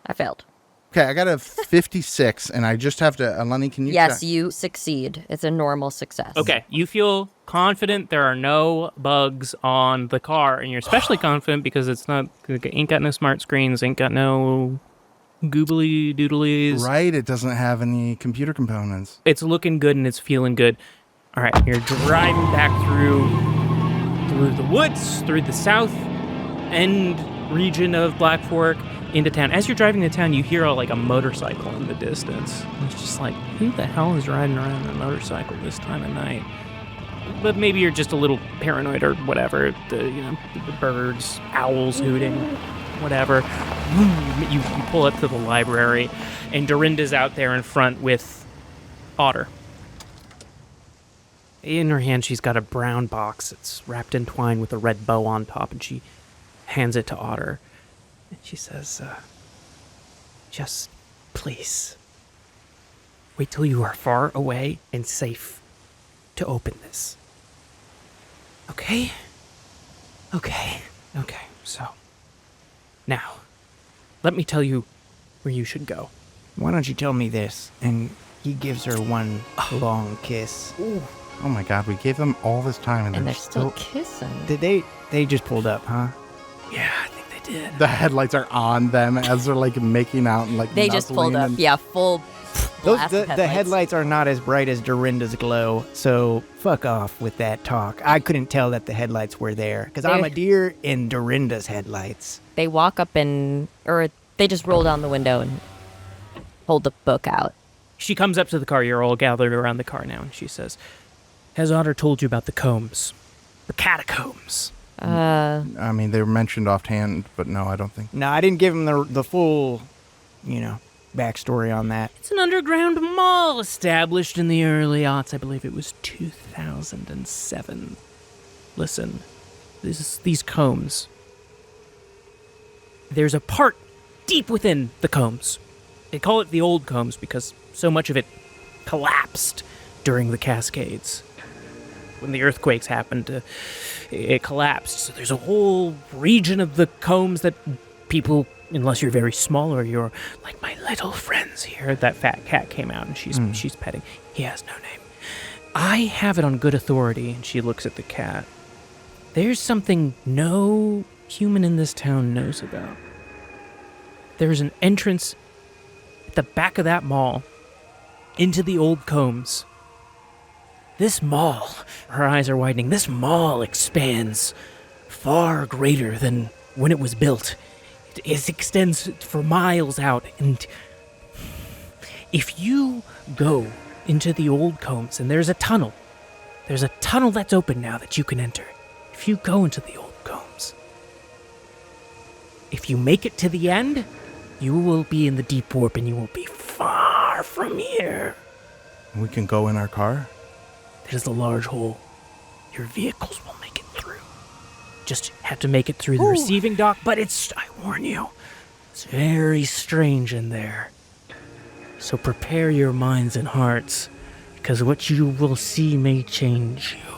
I failed. Okay, I got a 56, and I just have to. Lenny, can you? Yes, check? you succeed. It's a normal success. Okay, you feel confident there are no bugs on the car, and you're especially confident because it's not ain't got no smart screens, ain't got no goobly doodlies. Right, it doesn't have any computer components. It's looking good and it's feeling good. All right, you're driving back through the woods, through the south end region of Black Fork into town. As you're driving to town, you hear a motorcycle in the distance. And it's just like, who the hell is riding around on a motorcycle this time of night? But maybe you're just a little paranoid or whatever. The birds, owls hooting, whatever. You pull up to the library, and Dorinda's out there in front with Otter. In her hand, she's got a brown box. It's wrapped in twine with a red bow on top, and she hands it to Otter. And she says, just please, wait till you are far away and safe to open this. Okay? Okay. So, now, let me tell you where you should go. Why don't you tell me this? And he gives her one long kiss. Ooh. Oh my God, we gave them all this time and they're still kissing. Did they just pulled up, huh? Yeah, I think they did. The headlights are on them as they're making out and They just pulled up, full blast The headlights are not as bright as Dorinda's glow, so fuck off with that talk. I couldn't tell that the headlights were there, because I'm a deer in Dorinda's headlights. They walk up or they just roll down the window and hold the book out. She comes up to the car. You're all gathered around the car now, and she says, has Otter told you about the combs? The catacombs? I mean, they were mentioned offhand, but no, I don't think. No, I didn't give him the full, backstory on that. It's an underground mall established in the early aughts. I believe it was 2007. Listen, these combs. There's a part deep within the combs. They call it the old combs because so much of it collapsed during the Cascades. When the earthquakes happened, it collapsed. So there's a whole region of the combs that people, unless you're very small or you're like my little friends here, that fat cat came out and she's petting. He has no name. I have it on good authority, and she looks at the cat. There's something no human in this town knows about. There's an entrance at the back of that mall into the old combs. This mall, her eyes are widening, this mall expands far greater than when it was built. It extends for miles out, and if you go into the old combs, and there's a tunnel that's open now that you can enter. If you go into the old combs, if you make it to the end, you will be in the deep warp and you will be far from here. We can go in our car? It is a large hole. Your vehicles will make it through. Just have to make it through the receiving dock, but I warn you, it's very strange in there. So prepare your minds and hearts, because what you will see may change you.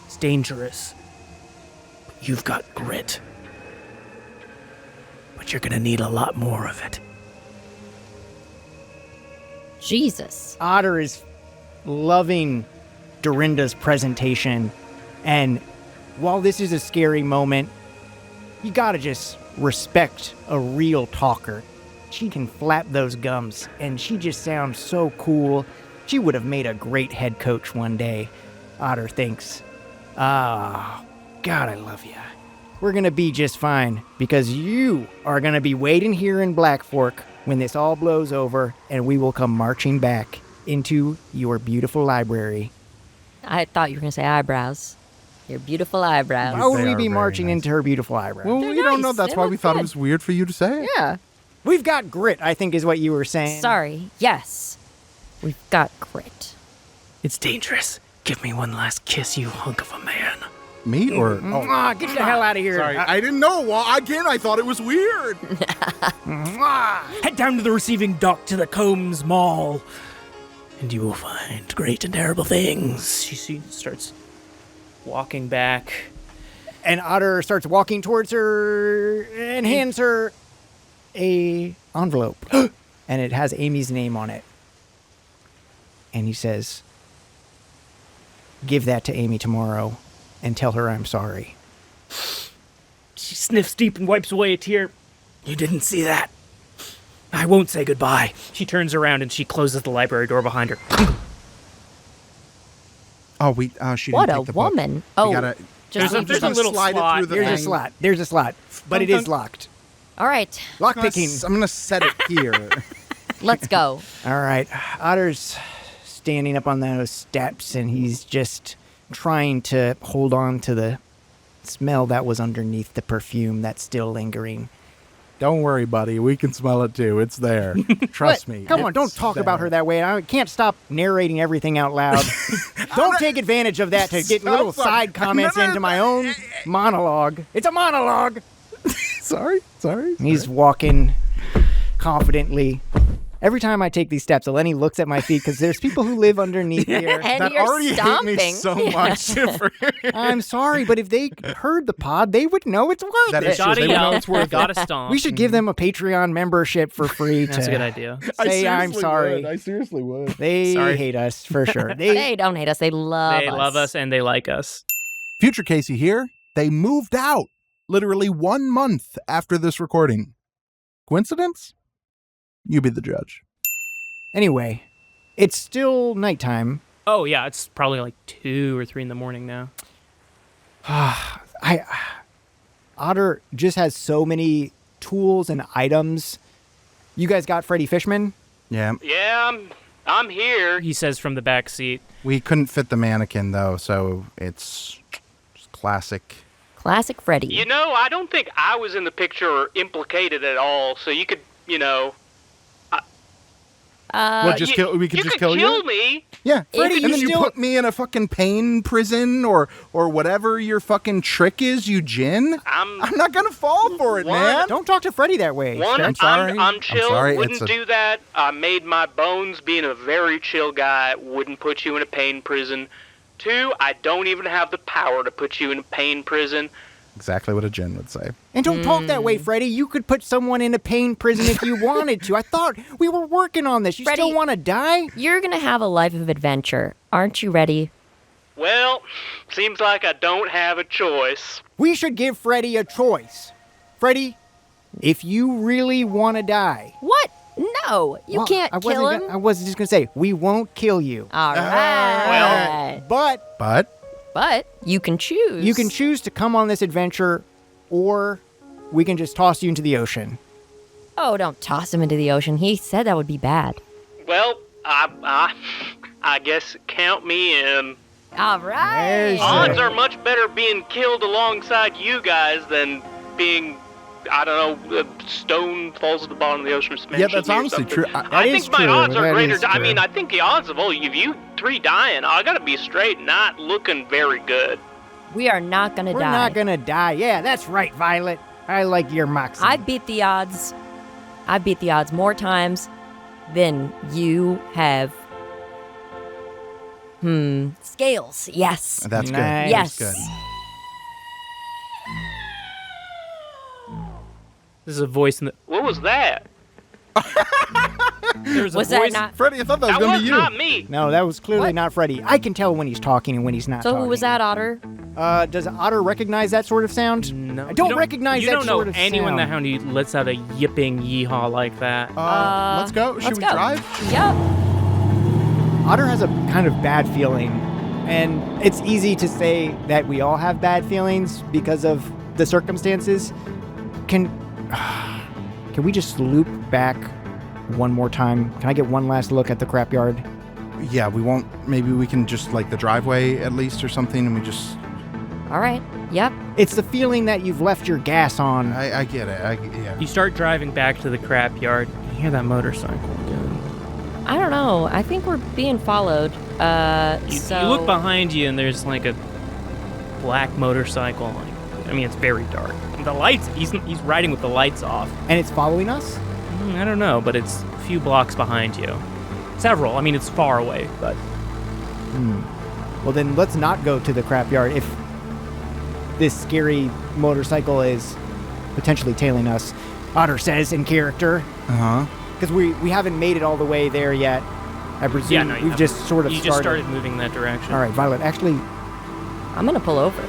It's dangerous, but you've got grit. But you're gonna need a lot more of it. Jesus. Otter is loving Dorinda's presentation, and while this is a scary moment, you gotta just respect a real talker. She can flap those gums, and she just sounds so cool. She would have made a great head coach one day, Otter thinks. God, I love you. We're gonna be just fine, because you are gonna be waiting here in Black Fork when this all blows over and we will come marching back into your beautiful library. I thought you were going to say eyebrows. Your beautiful eyebrows. Why would They we are be very marching nice. into her beautiful eyebrows? Well, They're we don't know. nice. That's They why look we thought it good. was weird for you to say it. Yeah. We've got grit, I think is what you were saying. Sorry. Yes. We've got grit. It's dangerous. Give me one last kiss, you hunk of a man. Me or? Oh, Mwah, get the hell out of here. sorry. I didn't know. Well, again, I thought it was weird. Mwah. Head down to the receiving dock to the Combs Mall, and you will find great and terrible things. She starts walking back. And Otter starts walking towards her and hands her a envelope. And it has Amy's name on it. And he says, give that to Amy tomorrow and tell her I'm sorry. She sniffs deep and wipes away a tear. You didn't see that. I won't say goodbye. She turns around and she closes the library door behind her. Oh, she What didn't a take the book. woman. We Oh, gotta- just There's a Just little slide it slot. through the There's a thing. slot. There's a slot. But it is locked. all right. Lock I'm gonna picking. I'm gonna set it here. Let's go. All right. Otter's standing up on those steps and he's just trying to hold on to the smell that was underneath the perfume that's still lingering. Don't worry, buddy. We can smell it too. It's there. Trust What? me. Come on, It's don't talk about there. her that way. I can't stop narrating everything out loud. Don't take advantage of that to get little sorry. side comments No, no, into my own monologue. It's a monologue. Sorry. He's walking confidently. Every time I take these steps, Eleni looks at my feet because there's people who live underneath here. And That you're already stomping. hate me so much. I'm sorry, but if they heard the pod, they would know it's worth That it. is true. Gotta They would know yell. it's worth it. Gotta stomp. We should give them a Patreon membership for free That's to a good idea. say I'm sorry. I seriously would. They Sorry. hate us for sure. They don't hate us. They love They us. love us and they like us. Future Casey here. They moved out literally 1 month after this recording. Coincidence? You be the judge. Anyway, it's still nighttime. Oh yeah, it's probably like 2 or 3 in the morning now. Otter just has so many tools and items. You guys got Freddy Fishman? Yeah. Yeah, I'm here. He says from the back seat. We couldn't fit the mannequin though, so it's just classic. Classic Freddy. You know, I don't think I was in the picture or implicated at all, so you could, you know... Well, just kill. We could you just could kill you. me. Yeah, Freddy, and you then you still- put me in a fucking pain prison or whatever your fucking trick is, you Jin. I'm not gonna fall for it, man. Don't talk to Freddy that way. One, I'm sorry. I'm chill, I'm sorry, wouldn't it's a- do that. I made my bones being a very chill guy, wouldn't put you in a pain prison. 2, I don't even have the power to put you in a pain prison. Exactly what a Jin would say. And don't talk that way, Freddy. You could put someone in a pain prison if you wanted to. I thought we were working on this. You Freddy- still want to die? You're going to have a life of adventure. Aren't you ready? Well, seems like I don't have a choice. We should give Freddy a choice. Freddy, if you really want to die... What? No, you Well, can't I wasn't kill him. I was just going to say, we won't kill you. All right. But But you can choose. you can choose to come on this adventure, or we can just toss you into the ocean. Oh, don't toss him into the ocean. He said that would be bad. Well, I guess count me in. All right. There's Odds are much better being killed alongside you guys than being, I don't know, a stone falls at the bottom of the ocean. Yeah, that's honestly true. I is think my true. odds are That greater. is I true. mean, I think the odds of all of you 3 dying, I gotta be straight, not looking very good. We are not going to We're die. not going to die. Yeah, that's right, Violet. I like your moxie. I beat the odds. I beat the odds more times than you have. Scales. Yes. That's Nice. good. Yes. That's good. This is a voice in the. What was that? There's a Was voice. that not? Freddie, I thought that was That gonna was be you. not me. No, that was clearly What? not Freddy. I can tell when he's talking and when he's not So talking. who was that, Otter? Does Otter recognize that sort of sound? No, I don't recognize you that don't know sort of anyone sound. that how he lets out a yipping yeehaw like that. Let's go. Should Let's we go. drive? Yep. Otter has a kind of bad feeling, and it's easy to say that we all have bad feelings because of the circumstances. Can we just loop back one more time. Can I get one last look at the crapyard? Yeah, we won't. Maybe we can just like the driveway at least or something, and we just. All right. Yep. It's the feeling that you've left your gas on. I get it. Yeah. You start driving back to the crap yard. You hear that motorcycle again. I don't know. I think we're being followed. You look behind you, and there's like a black motorcycle. It's very dark. The lights, he's riding with the lights off. And it's following us? I don't know, but it's a few blocks behind you. Several. It's far away, but... Well, then let's not go to the crapyard if this scary motorcycle is potentially tailing us. Otter says in character. Uh-huh. Because we haven't made it all the way there yet. I presume we've just sort of started. You just started moving that direction. All right, Violet, actually... I'm going to pull over.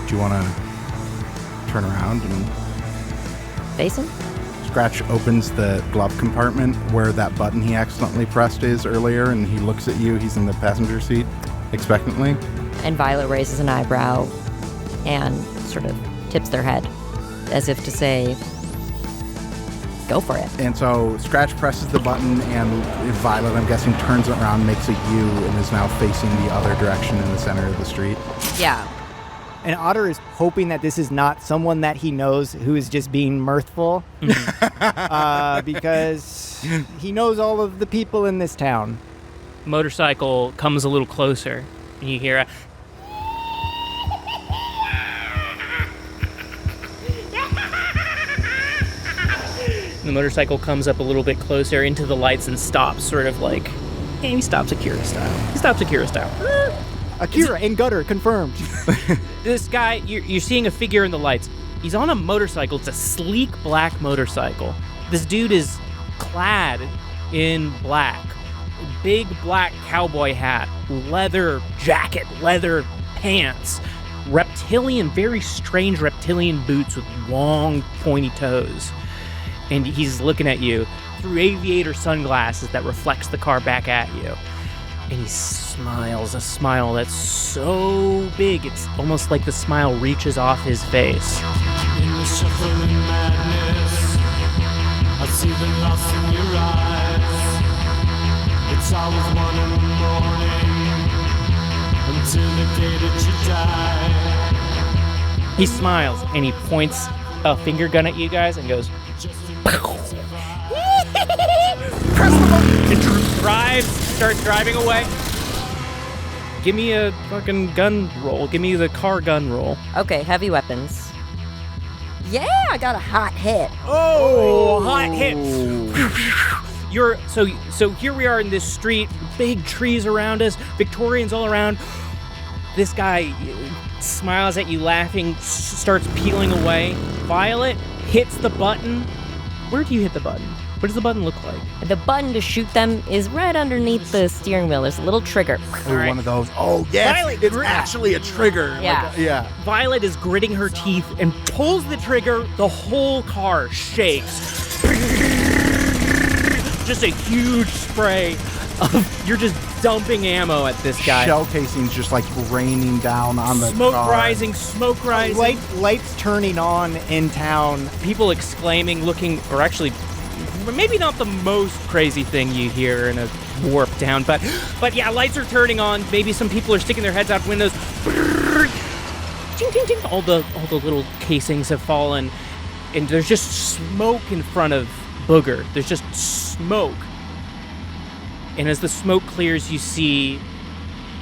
Do you want to turn around and... Face him? Scratch opens the glove compartment where that button he accidentally pressed is earlier, and he looks at you. He's in the passenger seat, expectantly. And Violet raises an eyebrow and sort of tips their head, as if to say, go for it. And so Scratch presses the button, and Violet, I'm guessing, turns around, makes a U, and is now facing the other direction in the center of the street. Yeah. And Otter is hoping that this is not someone that he knows who is just being mirthful, because he knows all of the people in this town. Motorcycle comes a little closer, and you hear a... The motorcycle comes up a little bit closer into the lights and stops, sort of like... Yeah, he stops Akira style. Akira in gutter, confirmed. This guy, you're seeing a figure in the lights. He's on a motorcycle. It's a sleek black motorcycle. This dude is clad in black. Big black cowboy hat, leather jacket, leather pants, very strange reptilian boots with long, pointy toes. And he's looking at you through aviator sunglasses that reflects the car back at you. And he smiles, a smile that's so big, it's almost like the smile reaches off his face. In the shuffling madness, I see the loss in your eyes. It's always 1 in the morning until the day that you die. He smiles and he points a finger gun at you guys and goes, and starts driving away. Give me a fucking gun roll. Give me the car gun roll. Okay, heavy weapons. Yeah, I got a hot hit. Oh, hot hit. So here we are in this street, big trees around us, Victorians all around. This guy smiles at you laughing, starts peeling away. Violet hits the button. Where do you hit the button? What does the button look like? The button to shoot them is right underneath the steering wheel. There's a little trigger. All right. One of those. Oh, yes. Violet, it's actually a trigger. Yeah. Yeah. Violet is gritting her teeth and pulls the trigger. The whole car shakes. Just a huge spray of... You're just dumping ammo at this guy. Shell casings just like raining down on the smoke car. Smoke rising. Lights turning on in town. People exclaiming, looking, or actually... Maybe not the most crazy thing you hear in a warp town, but yeah, lights are turning on. Maybe some people are sticking their heads out windows. Ching, ching, ching. All the little casings have fallen, and there's just smoke in front of Booger. There's just smoke. And as the smoke clears, you see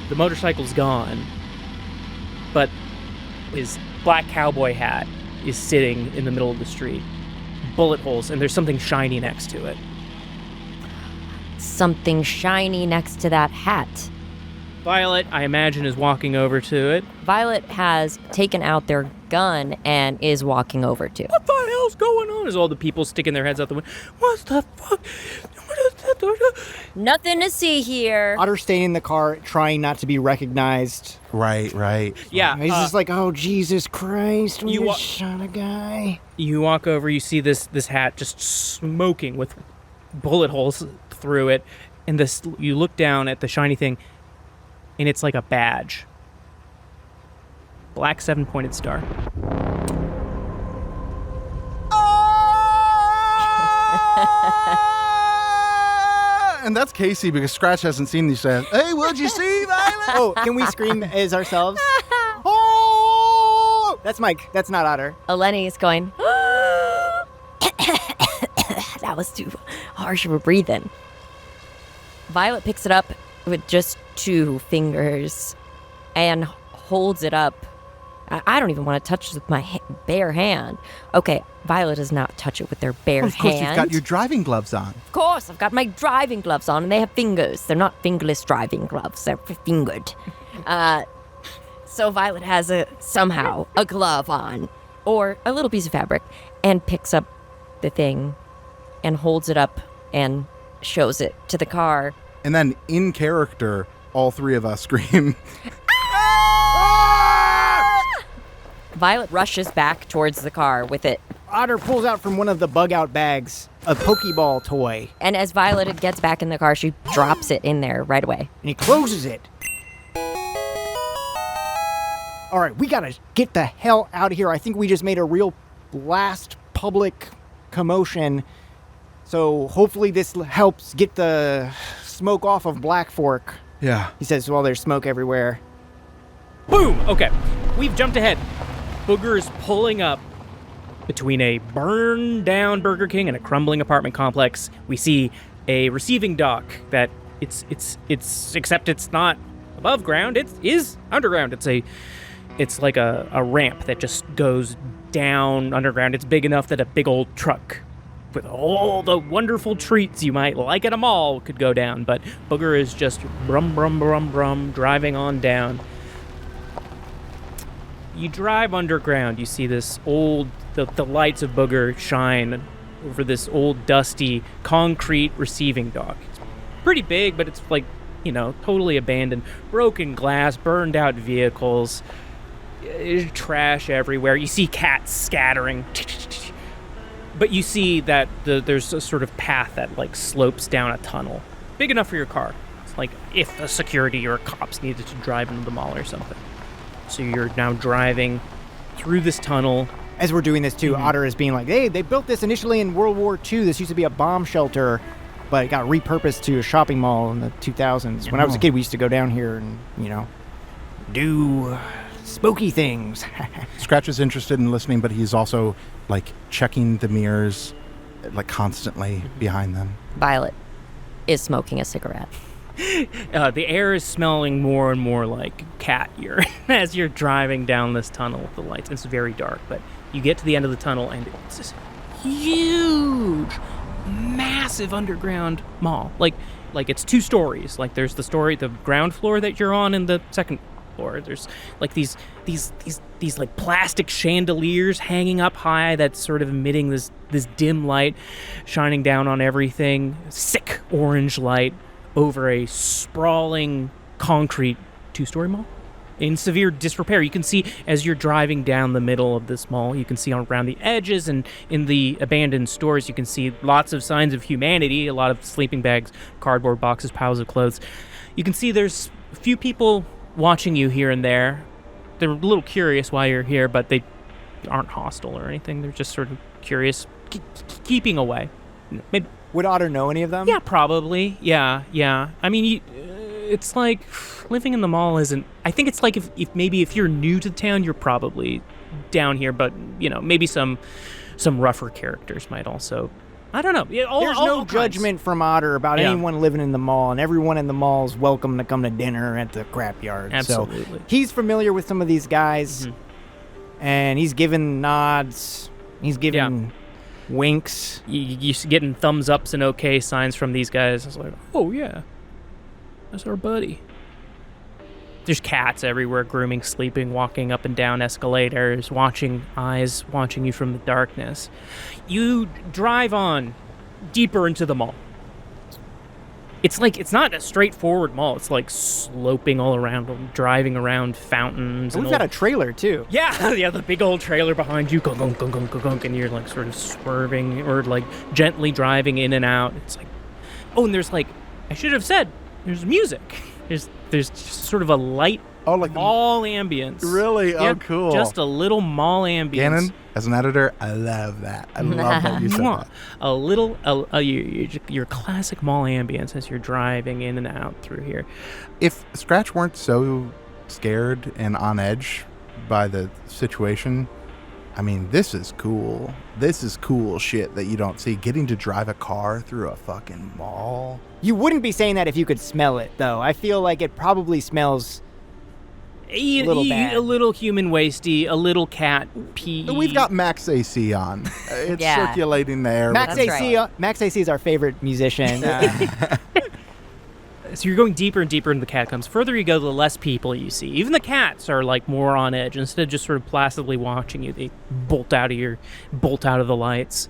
the motorcycle's gone, but his black cowboy hat is sitting in the middle of the street. Bullet holes, and there's something shiny next to it. Something shiny next to that hat. Violet, I imagine, is walking over to it. Violet has taken out their gun and is walking over to. What the hell's going on? As all the people sticking their heads out the window. What the fuck? Nothing to see here. Otter staying in the car, trying not to be recognized. Right. Yeah. He's just like, oh, Jesus Christ, we You just shot a guy. You walk over, you see this hat just smoking with bullet holes through it, and you look down at the shiny thing, and it's like a badge. Black 7-pointed star. And that's Casey because Scratch hasn't seen these yet. Hey, what'd you see, Violet? Oh, can we scream as ourselves? Oh! That's Mike. That's not Otter. Eleni is going, that was too harsh of a breathe-in. Violet picks it up with just 2 fingers and holds it up. I don't even want to touch it with my bare hand. Okay, Violet does not touch it with their bare hand. Of course, you've got your driving gloves on. Of course, I've got my driving gloves on, and they have fingers. They're not fingerless driving gloves. They're fingered. So Violet has somehow a glove on, or a little piece of fabric, and picks up the thing and holds it up and shows it to the car. And then, in character, all 3 of us scream. Violet rushes back towards the car with it. Otter pulls out from one of the bug-out bags a Pokeball toy, And as Violet gets back in the car, she drops it in there right away. and he closes it. All right, we gotta get the hell out of here. I think we just made a real blast public commotion. So hopefully this helps get the smoke off of Black Fork. Yeah. He says, well, there's smoke everywhere. Boom! Okay, we've jumped ahead. Booger is pulling up between a burned-down Burger King and a crumbling apartment complex. We see a receiving dock that it's except it's not above ground. It is underground. It's like a ramp that just goes down underground. It's big enough that a big old truck with all the wonderful treats you might like at a mall could go down. But Booger is just brum, brum, brum, brum, driving on down. You drive underground, you see this old, the lights of Booger shine over this old, dusty, concrete receiving dock. It's pretty big, but it's like, totally abandoned. Broken glass, burned out vehicles, trash everywhere. You see cats scattering. But you see that there's a sort of path that, slopes down a tunnel. Big enough for your car. It's like if the security or cops needed to drive into the mall or something. So you're now driving through this tunnel. As we're doing this, too, Otter is being like, hey, they built this initially in World War II. This used to be a bomb shelter, but it got repurposed to a shopping mall in the 2000s. When I was a kid, we used to go down here and, do spooky things. Scratch is interested in listening, but he's also, checking the mirrors, constantly behind them. Violet is smoking a cigarette. The air is smelling more and more like cat urine as you're driving down this tunnel with the lights. It's very dark, but you get to the end of the tunnel and it's this huge, massive underground mall. Like it's 2 stories. There's the ground floor that you're on and the second floor. There's these plastic chandeliers hanging up high that's sort of emitting this dim light, shining down on everything. Sick orange light over a sprawling concrete 2-story mall in severe disrepair. You can see as you're driving down the middle of this mall, you can see around the edges and in the abandoned stores, you can see lots of signs of humanity, a lot of sleeping bags, cardboard boxes, piles of clothes. You can see there's a few people watching you here and there. They're a little curious why you're here, but they aren't hostile or anything. They're just sort of curious, keeping away. Maybe. Would Otter know any of them? Yeah, probably. Yeah. I mean, it's like living in the mall isn't. I think it's like if you're new to the town, you're probably down here, but maybe some rougher characters might also. I don't know. There's no judgment from Otter about anyone living in the mall, and everyone in the mall is welcome to come to dinner at the crap yard. Absolutely. So he's familiar with some of these guys, and he's giving nods. He's giving winks. You're getting thumbs ups and okay signs from these guys. It's like, oh yeah, that's our buddy. There's cats everywhere, grooming, sleeping, walking up and down escalators, eyes watching you from the darkness. You drive on deeper into the mall. It's not a straightforward mall. It's sloping all around, driving around fountains. And we've got a trailer too. Yeah, the big old trailer behind you, gunk, gunk, gunk, gunk, gunk, and you're sort of swerving or gently driving in and out. It's and there's I should have said, there's music. There's just sort of a light Oh, like mall ambience. Really? Yeah, Oh, cool. Just a little mall ambience. Gannon, as an editor, I love that. I love that you said that. A little, your classic mall ambience as you're driving in and out through here. If Scratch weren't so scared and on edge by the situation, I mean, this is cool. This is cool shit that you don't see. Getting to drive a car through a fucking mall. You wouldn't be saying that if you could smell it, though. I feel like it probably smells a little bad. A little human wasty, a little cat pee. We've got Max AC on. It's circulating the air. Max AC is our favorite musician. So you're going deeper and deeper into the catacombs. Further you go, the less people you see. Even the cats are like more on edge. Instead of just sort of placidly watching you, they bolt out of the lights,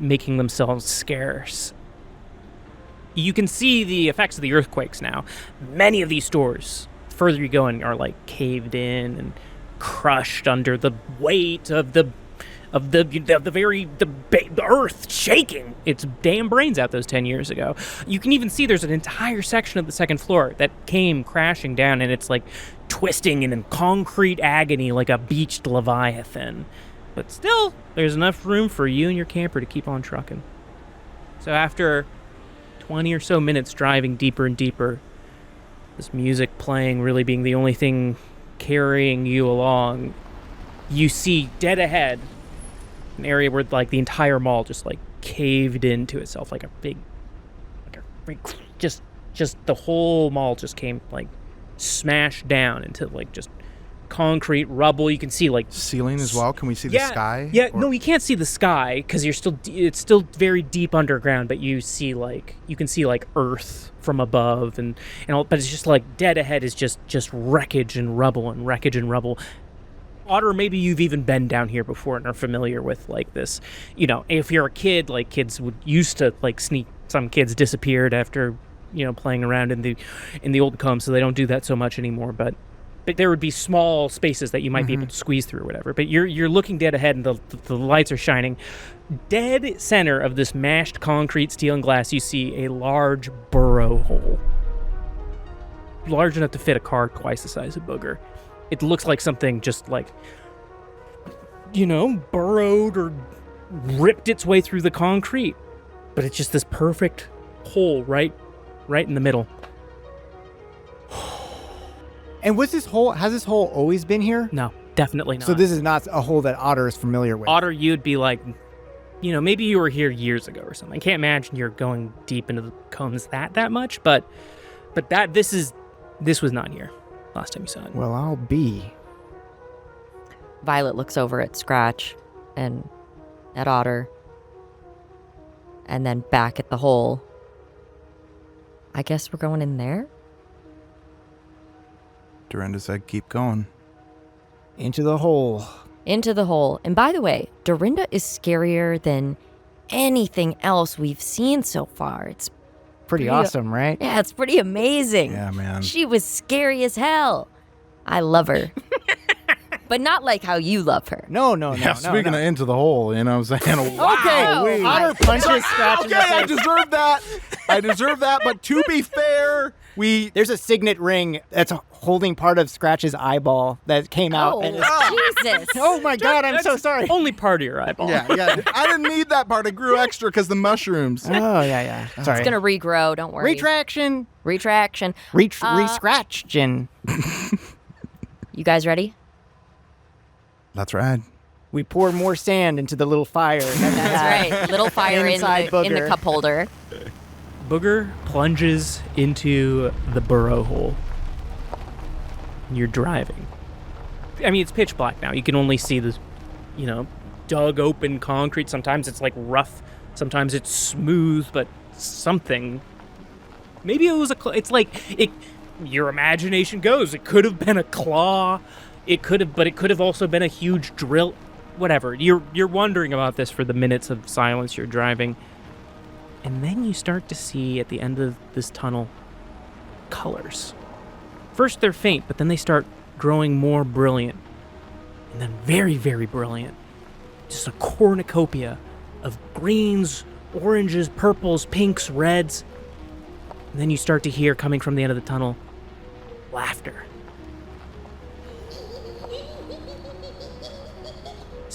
making themselves scarce. You can see the effects of the earthquakes now. Many of these stores, further you go, are like caved in and crushed under the weight of the earth shaking its damn brains out those 10 years ago. You can even see there's an entire section of the second floor that came crashing down, and it's like twisting in concrete agony like a beached leviathan. But still, there's enough room for you and your camper to keep on trucking. So after 20 or so minutes driving deeper and deeper, this music playing really being the only thing carrying you along, you see dead ahead an area where like the entire mall just like caved into itself, like a big just the whole mall just came like smashed down into like just concrete rubble. You can see like ceiling as well. Can we see the sky? Yeah, no, you can't see the sky because it's still very deep underground, but you can see like earth from above and all, but it's just like dead ahead is just wreckage and rubble. Otter, maybe you've even been down here before and are familiar with like this. You know, if you're a kid, like kids used to like sneak. Some kids disappeared after playing around in the old combs, so they don't do that so much anymore. But there would be small spaces that you might be able to squeeze through or whatever. But you're looking dead ahead, and the lights are shining. Dead center of this mashed concrete, steel, and glass, you see a large burrow hole, large enough to fit a car twice the size of Booger. It looks like something just like, burrowed or ripped its way through the concrete. But it's just this perfect hole right in the middle. And has this hole always been here? No, definitely not. So this is not a hole that Otter is familiar with. Otter, you'd be like, maybe you were here years ago or something. I can't imagine you're going deep into the combs that much, but this was not here last time you saw it. Well, I'll be. Violet looks over at Scratch and at Otter and then back at the hole. I guess we're going in there? Dorinda said keep going. Into the hole. Into the hole. And by the way, Dorinda is scarier than anything else we've seen so far. It's pretty awesome, right? Yeah, it's pretty amazing. Yeah, man. She was scary as hell. I love her. But not like how you love her. No. Speaking of into the hole, you know what I'm saying? Wow. Okay, Otter punches Scratch in the face. I deserve that. But to be fair, there's a signet ring that's holding part of Scratch's eyeball that came out. Jesus. Oh my God, I'm so sorry. Only part of your eyeball. Yeah. I didn't need that part. It grew extra because the mushrooms. Oh, yeah. Sorry. It's going to regrow, don't worry. Retraction. Re-scratch-gin. You guys ready? That's right. We pour more sand into the little fire. That's right. Little fire in the cup holder. Booger plunges into the burrow hole. You're driving. I mean, it's pitch black now. You can only see this, dug open concrete. Sometimes it's like rough. Sometimes it's smooth, but something. Maybe it was your imagination goes. It could have been a claw. But it could have also been a huge drill. Whatever. You're wondering about this for the minutes of silence you're driving. And then you start to see at the end of this tunnel colors. First they're faint, but then they start growing more brilliant. And then very, very brilliant. Just a cornucopia of greens, oranges, purples, pinks, reds. And then you start to hear, coming from the end of the tunnel, laughter.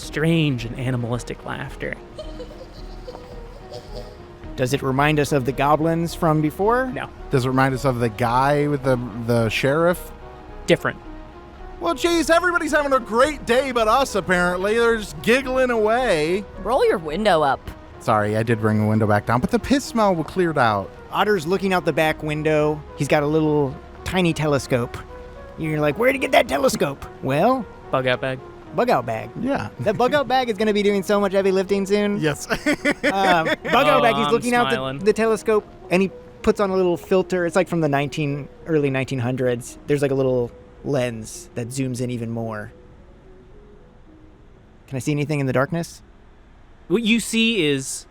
strange and animalistic laughter. Does it remind us of the goblins from before? No, Does it remind us of the guy with the sheriff? different. Well, geez, everybody's having a great day but us, apparently. They're just giggling away. Roll your window up. Sorry, I did bring the window back down, but the piss smell cleared out. Otter's looking out the back window. He's got a little tiny telescope. You're like, where'd you get that telescope? Well, Bug out bag. bug out bag. Yeah. That bug out bag is going to be doing so much heavy lifting soon. Yes. Bug out bag, he's I'm looking out smiling. the telescope, and he puts on a little filter. It's like from the early 1900s. There's like a little lens that zooms in even more. Can I see anything in the darkness? What you see is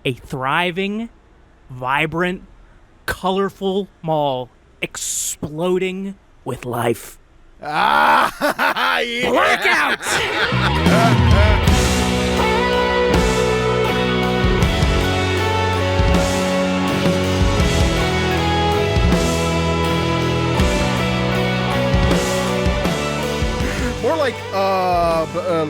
a thriving, vibrant, colorful mall exploding with life. Ah, yeah. Blackout! More like,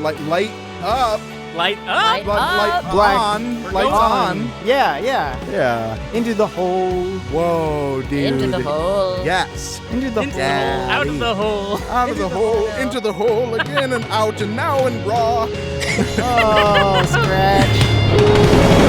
like light up. Light up! Light Black. on. Lights on. Yeah. Yeah. Into the hole. Whoa, dude. Into the hole. Yes. Into the Into hole. the hole, out of the hole. Out of the hole, into the hole again and out and now and raw. Oh, Scratch.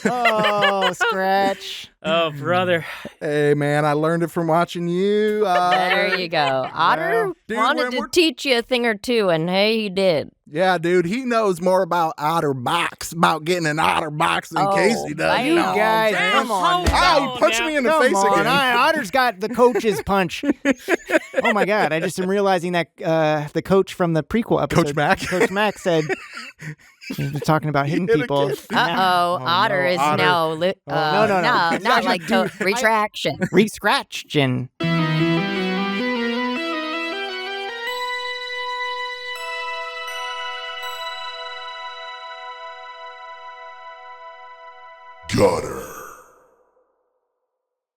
Oh, Scratch. Oh, brother. Hey, man, I learned it from watching you. There you go. Otter Dude, wanted when to we're- teach you a thing or two, and hey, he did. Yeah, dude, he knows more about otter box, about getting an otter box than Casey does. you You know what I'm guys, saying? come on. Ah, he punched me in the face Come on, again. Otter's got the coach's punch. Oh my God! I just am realizing that the coach from the prequel episode, Coach Mac? Coach Mac said he was talking about hitting hit a people. kid. Otter is Otter. now no. not like retraction. Re-scratchin'. Gutter.